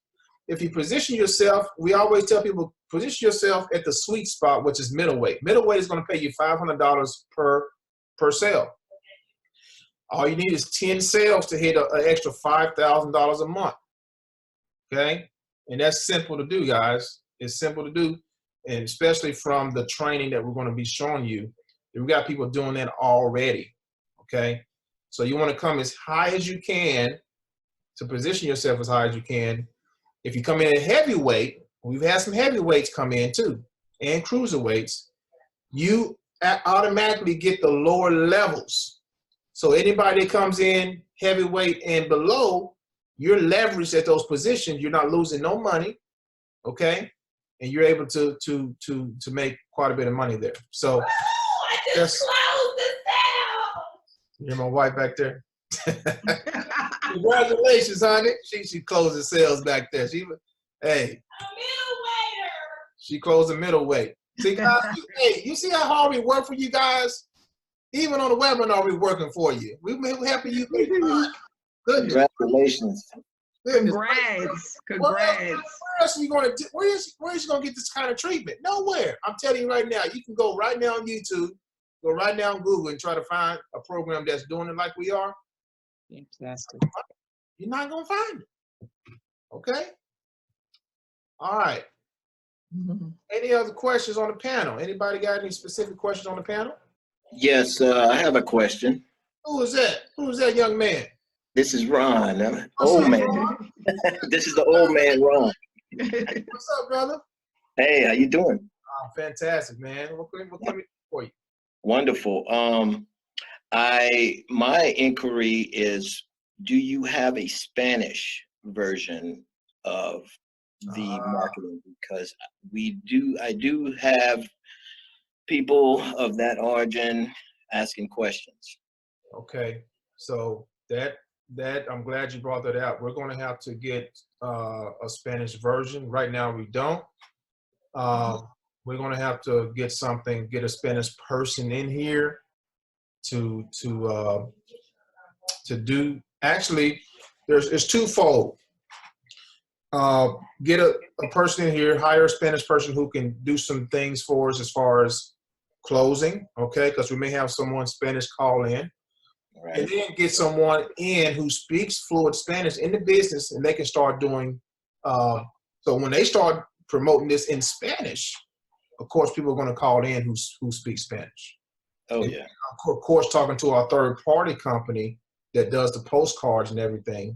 A: If you position yourself, we always tell people, position yourself at the sweet spot, which is middleweight. Middleweight is going to pay you $500 per sale. All you need is 10 sales to hit an extra $5,000 a month. Okay? And that's simple to do, guys. It's simple to do, and especially from the training that we're going to be showing you. We've got people doing that already, okay? So you want to come as high as you can to position yourself as high as you can. If you come in at heavyweight, we've had some heavyweights come in too, and cruiserweights, you automatically get the lower levels. So anybody that comes in heavyweight and below, you're leveraged at those positions. You're not losing no money, okay? And you're able to make quite a bit of money there. So
B: I just closed the sale.
A: You're my wife back there. Congratulations, honey. She closed the sales back there. Hey.
B: A middleweighter.
A: She closed the middleweight. See, guys, you see how hard we work for you guys? Even on the webinar, we're working for you. We're helping you. Goodness.
G: Congratulations.
A: Goodness.
C: Congrats.
A: Where else are you going to do? Where is you going to get this kind of treatment? Nowhere. I'm telling you right now, you can go right now on YouTube, go right now on Google and try to find a program that's doing it like we are.
F: Fantastic.
A: You're not going to find it. Okay? All right. Any other questions on the panel? Anybody got any specific questions on the panel?
G: Yes, I have a question.
A: Who is that? Who is that young man?
G: This is Ron.
A: What's
G: Old
A: up,
G: man.
A: Ron?
G: This is the old man, Ron.
A: What's up, brother?
G: Hey, how you doing?
A: Fantastic, man. What can we do for you?
G: Wonderful. My inquiry is, do you have a Spanish version of the marketing? Because I do have people of that origin asking questions.
A: Okay, so that I'm glad you brought that out. We're going to have to get a Spanish version. Right now, we don't. We're going to have to get a Spanish person in here to do. Actually, it's twofold. Get a person in here, hire a Spanish person who can do some things for us as far as closing, okay? Because we may have someone Spanish call in.
G: Right.
A: And then get someone in who speaks fluent Spanish in the business, and they can start doing, so when they start promoting this in Spanish, of course, people are going to call in who speak Spanish.
G: Oh,
A: and
G: yeah.
A: Of course, talking to our third-party company that does the postcards and everything,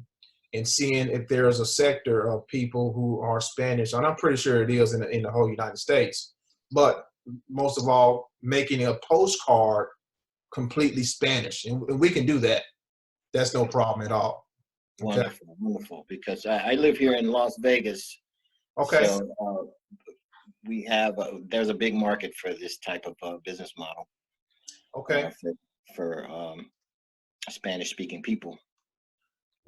A: and seeing if there's a sector of people who are Spanish, and I'm pretty sure it is in the whole United States, but most of all, making a postcard completely Spanish, and we can do that. That's no problem at all. Okay?
G: Wonderful, wonderful. Because I live here in Las Vegas.
A: Okay.
G: So we have there's a big market for this type of business model.
A: Okay.
G: For Spanish-speaking people.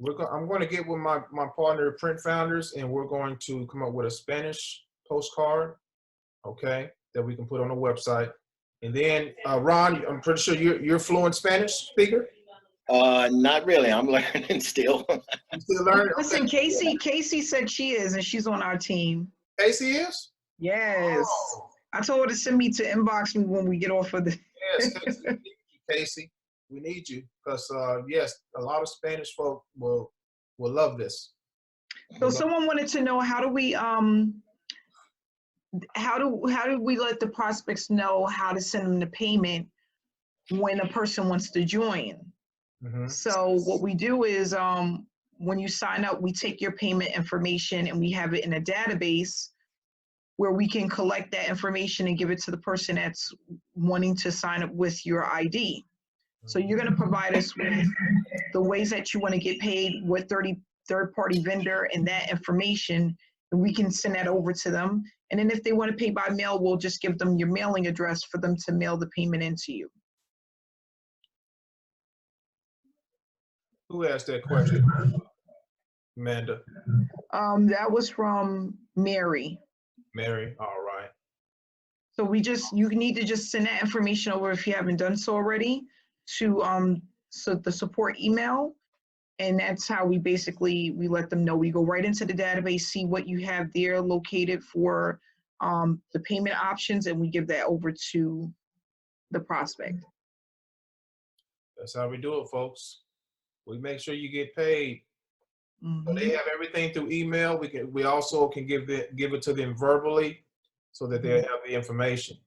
A: I'm going to get with my partner, Print Founders, and we're going to come up with a Spanish postcard, okay, that we can put on the website. And then, Ron, I'm pretty sure you're fluent Spanish speaker?
G: Not really. I'm learning still.
A: You still learning?
C: Listen, Casey said she is, and she's on our team.
A: Casey is?
C: Yes.
A: Oh.
C: I told her to send me to inbox me when we get off of the.
A: Yes, Casey, we need you because yes, a lot of Spanish folk will love this.
C: So someone wanted to know, how do we let the prospects know how to send them the payment when a person wants to join?
A: Mm-hmm.
C: So what we do is when you sign up, we take your payment information and we have it in a database where we can collect that information and give it to the person that's wanting to sign up with your ID. So you're going to provide us with the ways that you want to get paid, what third-party vendor, and that information, and we can send that over to them. And then if they want to pay by mail, we'll just give them your mailing address for them to mail the payment into you.
A: Who asked that question? Amanda.
C: That was from Mary.
A: Mary, all right.
C: So you need to just send that information over if you haven't done so already to the support email, and that's how we let them know. We go right into the database, see what you have there located for the payment options, and we give that over to the prospect.
A: That's how we do it, folks. We make sure you get paid.
C: Mm-hmm.
A: So they have everything through email. We also can give it to them verbally, so that they have the information.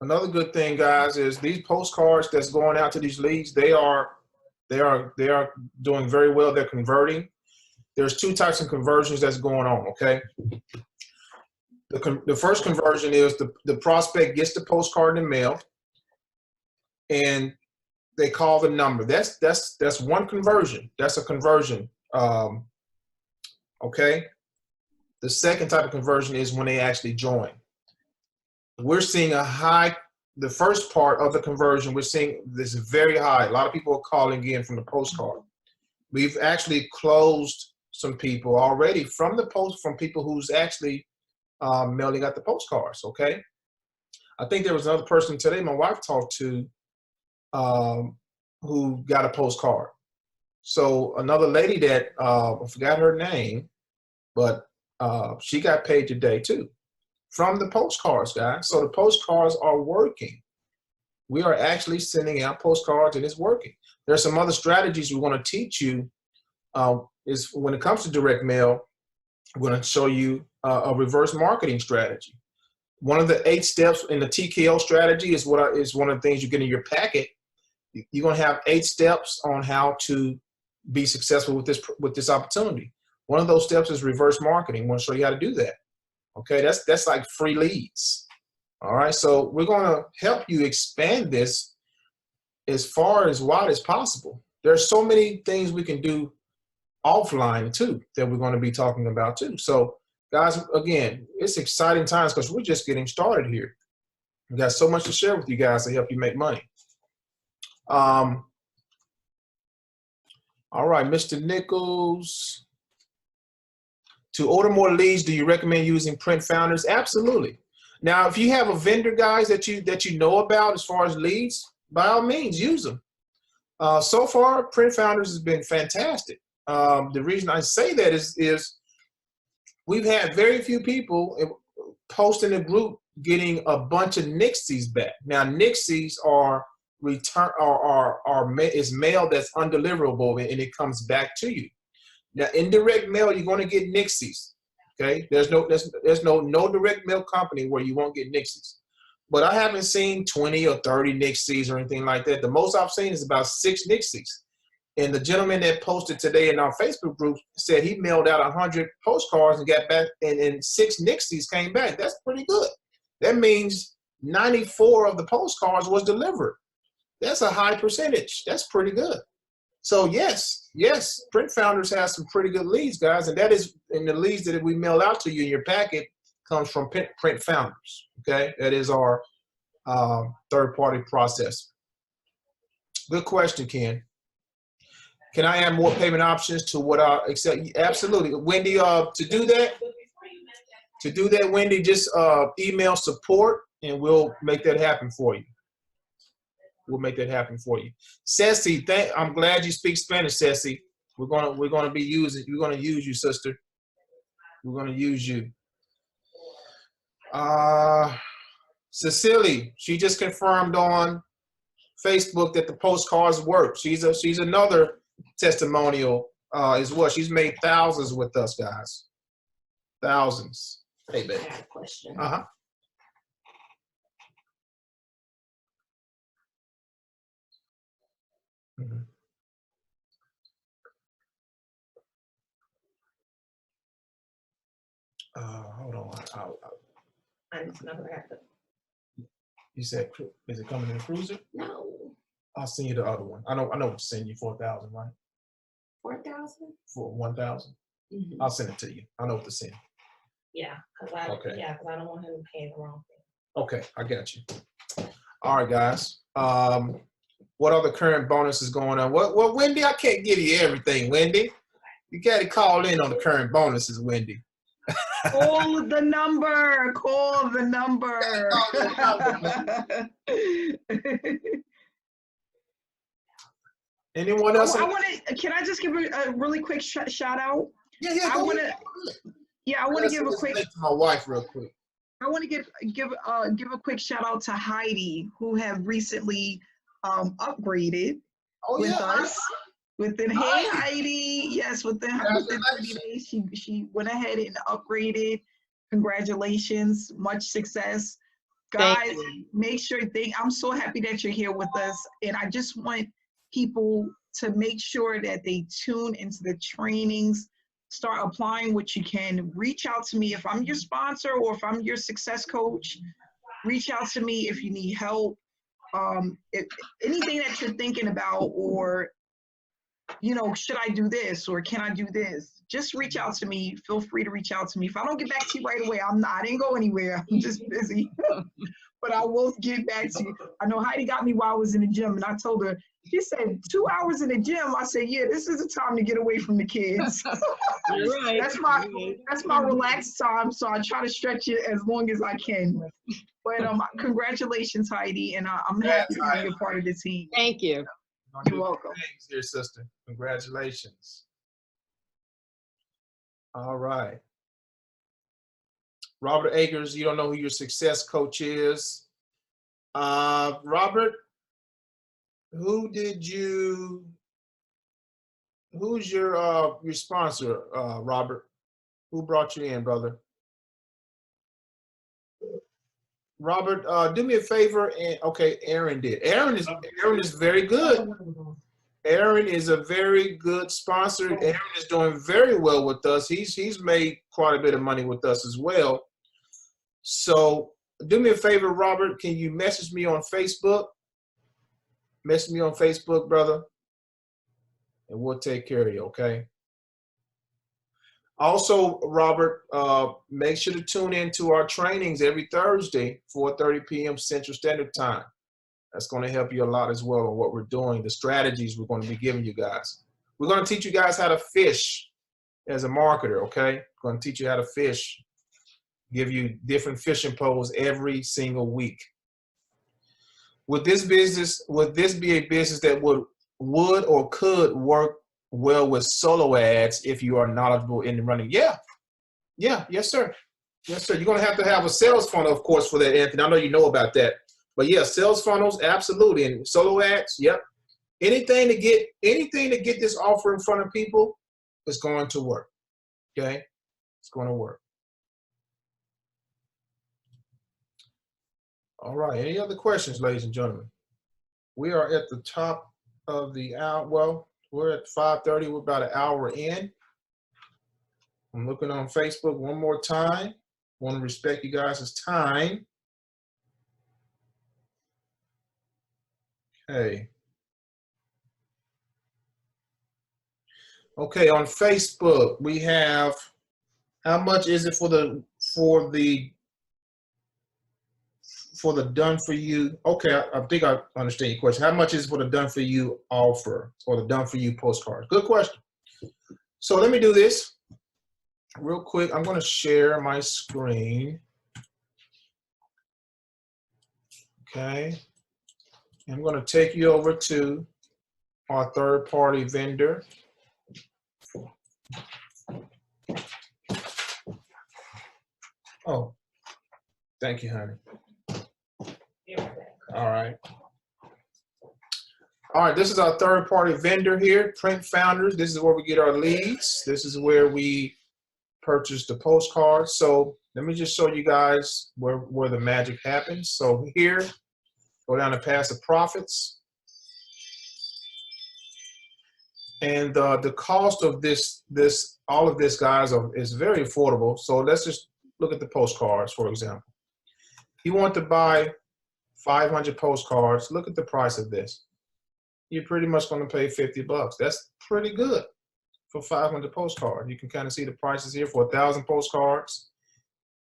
A: Another good thing, guys, is these postcards that's going out to these leads. They are doing very well. They're converting. There's two types of conversions that's going on. Okay. The first conversion is the prospect gets the postcard in the mail, and they call the number. That's one conversion. That's a conversion. Okay. The second type of conversion is when they actually join. We're seeing the first part of the conversion, we're seeing this very high. A lot of people are calling in from the postcard. We've actually closed some people already from people who's actually mailing out the postcards, okay? I think there was another person today my wife talked to who got a postcard. So another lady that, I forgot her name, but she got paid today too from the postcards, guys. So the postcards are working. We are actually sending out postcards, and it's working. There's some other strategies we want to teach you. Is when it comes to direct mail, we're going to show you a reverse marketing strategy. One of the 8 steps in the TKO strategy is one of the things you get in your packet You're going to have 8 steps on how to be successful with this opportunity. One of those steps is reverse marketing. I want to show you how to do that. Okay, that's like free leads. All right, so we're going to help you expand this as far as wide as possible. There's so many things we can do offline too that we're going to be talking about too. So guys, again, it's exciting times because we're just getting started here. We got so much to share with you guys to help you make money. All right, Mr. Nichols. To order more leads, do you recommend using Print Founders? Absolutely. Now, if you have a vendor, guys, that you know about as far as leads, by all means, use them. So far, Print Founders has been fantastic. The reason I say that is we've had very few people post in the group getting a bunch of Nixies back. Now, Nixies are is mail that's undeliverable and it comes back to you. Now, indirect mail, you're going to get Nixies. Okay, there's no direct mail company where you won't get Nixies. But I haven't seen 20 or 30 Nixies or anything like that. The most I've seen is about 6 Nixies. And the gentleman that posted today in our Facebook group said he mailed out 100 postcards and got back, and 6 Nixies came back. That's pretty good. That means 94 of the postcards was delivered. That's a high percentage. That's pretty good. So yes, Print Founders has some pretty good leads, guys, and that is in the leads that we mail out to you in your packet comes from Print Founders. Okay, that is our third-party process. Good question, Ken. Can I add more payment options to what I accept? Absolutely, Wendy. To do that, Wendy, just email support, and we'll make that happen for you. We'll make that happen for you. Ceci, I'm glad you speak Spanish, Ceci. We're gonna be using. We're gonna use you, sister. We're gonna use you. Cecily, she just confirmed on Facebook that the postcards work. She's another testimonial as well. She's made thousands with us, guys. Thousands. Hey, babe.
B: I have a question.
A: Mm-hmm. Hold on.
B: I just never have to.
A: You said, is it coming in a cruiser?
B: No.
A: I'll send you the other one. I know what to send you, 4,000, right?
B: 4,000?
A: For 1,000.
B: Mm-hmm.
A: I'll send it to you. I know what to send.
B: Yeah, because I don't want him to pay the wrong thing.
A: Okay, I got you. All right, guys. What other current bonuses going on? Well, Wendy, I can't give you everything, Wendy. You got to call in on the current bonuses, Wendy.
C: Call the number. Call the number.
A: Anyone else?
C: Can I just give a really quick shout out?
A: Yeah.
C: I want to give a quick.
A: To my wife, real quick.
C: I want to give a quick shout out to Heidi, who have recently upgraded with us. Within Heidi, yes, within 30 days, she went ahead and upgraded. Congratulations, much success, guys. Make sure I'm so happy that you're here with us, and I just want people to make sure that they tune into the trainings. Start applying what you can. Reach out to me if I'm your sponsor or if I'm your success coach. Reach out to me if you need help. If anything that you're thinking about, or should I do this or can I do this? Just reach out to me. Feel free to reach out to me. If I don't get back to you right away, I didn't go anywhere. I'm just busy. But I will get back to you. I know Heidi got me while I was in the gym, and I told her, she said 2 hours in the gym. I said, yeah, this is the time to get away from the kids.
F: You're right.
C: That's my relaxed time. So I try to stretch it as long as I can. But congratulations, Heidi, and I'm happy to be a part of the team.
F: Thank you.
C: You're welcome.
A: Thanks, dear sister. Congratulations. All right. Robert Akers, you don't know who your success coach is. Robert, who's your sponsor, Robert? Who brought you in, brother? Robert, do me a favor. And okay, Aaron did. Aaron is very good. Aaron is a very good sponsor. Aaron is doing very well with us. He's made quite a bit of money with us as well. So do me a favor, Robert. Can you message me on Facebook? Message me on Facebook, brother, and we'll take care of you, okay? Also, Robert, make sure to tune in to our trainings every Thursday, 4:30 p.m. Central Standard Time. That's going to help you a lot as well on what we're doing, the strategies we're going to be giving you guys. We're going to teach you guys how to fish as a marketer, okay? We're going to teach you how to fish, give you different fishing poles every single week. Would this be a business that would or could work well with solo ads if you are knowledgeable in the running? Yeah. Yes, sir. Yes, sir. You're going to have a sales funnel, of course, for that, Anthony. I know you know about that. But yeah, sales funnels, absolutely. And solo ads, yep. Anything to get this offer in front of people is going to work. Okay? It's going to work. All right. Any other questions, ladies and gentlemen? We are at the top of the hour. Well, we're at 5:30. We're about an hour in. I'm looking on Facebook one more time. Want to respect you guys' time. Okay. Okay, on Facebook, we have, how much is it for the done for you? Okay, I think I understand your question. How much is it for the done for you offer or the done for you postcards? Good question. So let me do this real quick. I'm going to share my screen. Okay. I'm going to take you over to our third-party vendor. Oh, thank you, honey. All right. All right, this is our third-party vendor here, Print Founders. This is where we get our leads. This is where we purchase the postcards. So let me just show you guys where the magic happens. So here, go down to Pass the Profits. And the cost of all of this, guys, is very affordable. So let's just look at the postcards, for example. You want to buy 500 postcards. Look at the price of this. You're pretty much going to pay $50. That's pretty good for 500 postcards. You can kind of see the prices here for 1,000 postcards.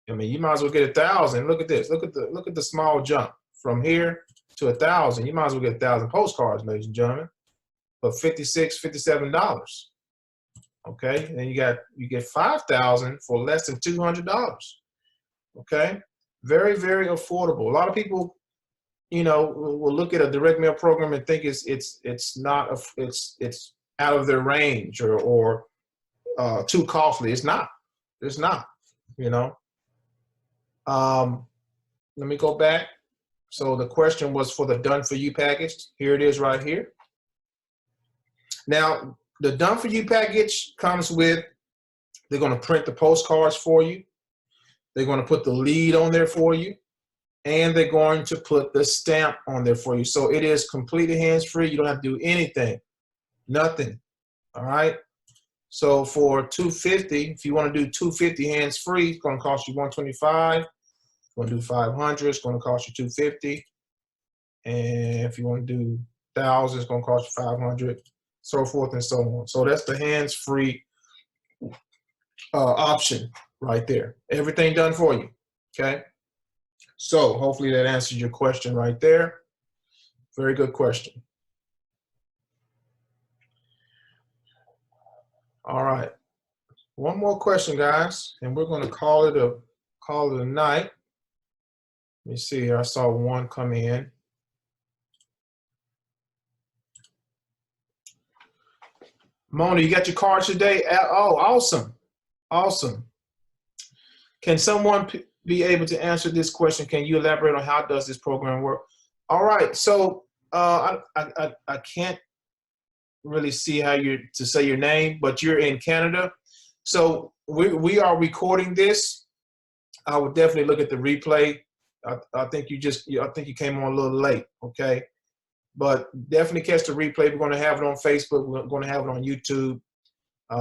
A: I mean, you might as well get 1,000. Look at this. Look at the small jump from here to 1,000. You might as well get 1,000 postcards, ladies and gentlemen, for $56, $57. Okay, and you get 5,000 for less than $200. Okay, very, very affordable. A lot of people, you know, will look at a direct mail program and think it's out of their range or too costly. It's not. It's not. You know. Let me go back. So the question was for the done for you package. Here it is right here. Now the done for you package comes with, they're going to print the postcards for you. They're going to put the lead on there for you. And they're going to put the stamp on there for you. So it is completely hands-free. You don't have to do anything, nothing. All right. So for $250, if you want to do $250 hands-free, it's going to cost you $125. If you want to do 500, it's going to cost you $250. And if you want to do 1,000, it's going to cost you 500, so forth and so on. So that's the hands-free option right there. Everything done for you. Okay. So hopefully that answers your question right there. Very good question. All right. One more question, guys, and we're going to call it a night. Let me see here. I saw one come in. Mona, you got your cards today? Oh, awesome. Awesome. Can someone be able to answer this question? Can you elaborate on how does this program work? All right. So I can't really see how to say your name, but you're in Canada. So we are recording this. I would definitely look at the replay I think you came on a little late, okay? But definitely catch the replay. We're going to have it on Facebook. We're going to have it on YouTube.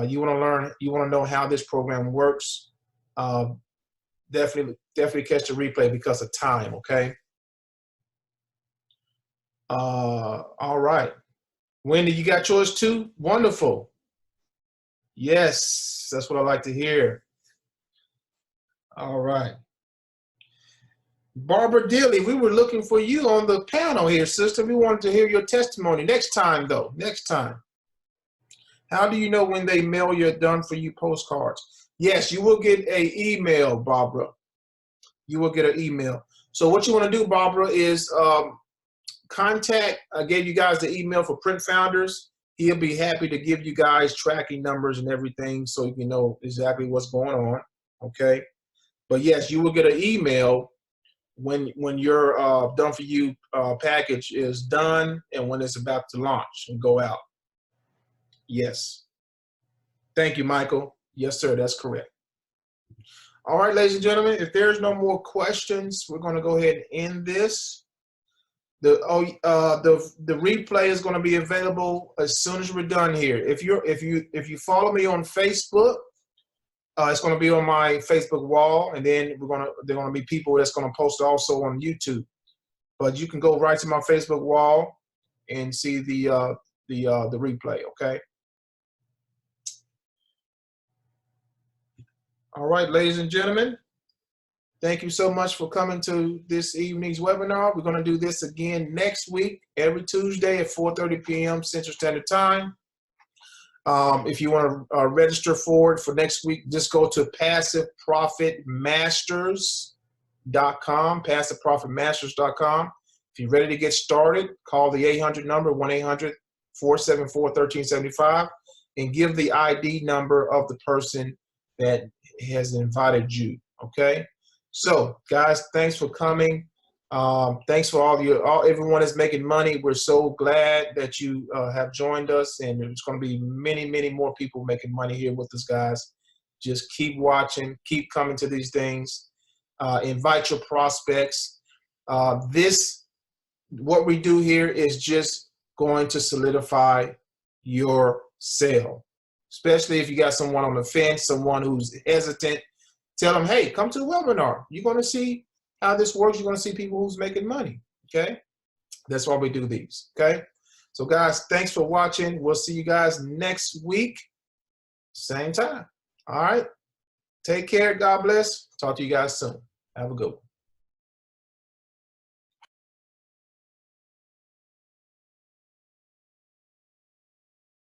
A: You want to learn, you want to know how this program works. Definitely catch the replay because of time, okay? All right. Wendy, you got yours too? Wonderful. Yes, that's what I like to hear. All right. Barbara Dilly, we were looking for you on the panel here, sister. We wanted to hear your testimony. Next time, though. Next time. How do you know when they mail your done-for-you postcards? Yes, you will get an email, Barbara. You will get an email. So what you want to do, Barbara, is contact. I gave you guys the email for Print Founders. He'll be happy to give you guys tracking numbers and everything so you can know exactly what's going on, okay? But yes, you will get an email when your done-for-you package is done and when it's about to launch and go out. Yes. Thank you, Michael. Yes, sir, that's correct. All right, ladies and gentlemen, if there's no more questions, we're going to go ahead and end this. The replay is going to be available as soon as we're done here. If you follow me on Facebook, it's going to be on my Facebook wall, and then there are going to be people that's going to post also on YouTube. But you can go right to my Facebook wall and see the replay. Okay. All right, ladies and gentlemen, thank you so much for coming to this evening's webinar. We're going to do this again next week, every Tuesday at 4:30 p.m. Central Standard Time. If you want to register for it for next week, just go to PassiveProfitMasters.com, PassiveProfitMasters.com. If you're ready to get started, call the 800 number, 1-800-474-1375, and give the ID number of the person that has invited you, okay? So, guys, thanks for coming. Thanks for everyone that's making money. We're so glad that you have joined us, and there's going to be many, many more people making money here with us, guys. Just keep watching, keep coming to these things. Invite your prospects. What we do here is just going to solidify your sale, especially if you got someone on the fence, someone who's hesitant. Tell them, hey, come to the webinar. You're going to see how this works. You're going to see people who's making money, okay? That's why we do these, okay? So, guys, thanks for watching. We'll see you guys next week, same time, all right? Take care. God bless. Talk to you guys soon. Have a good one.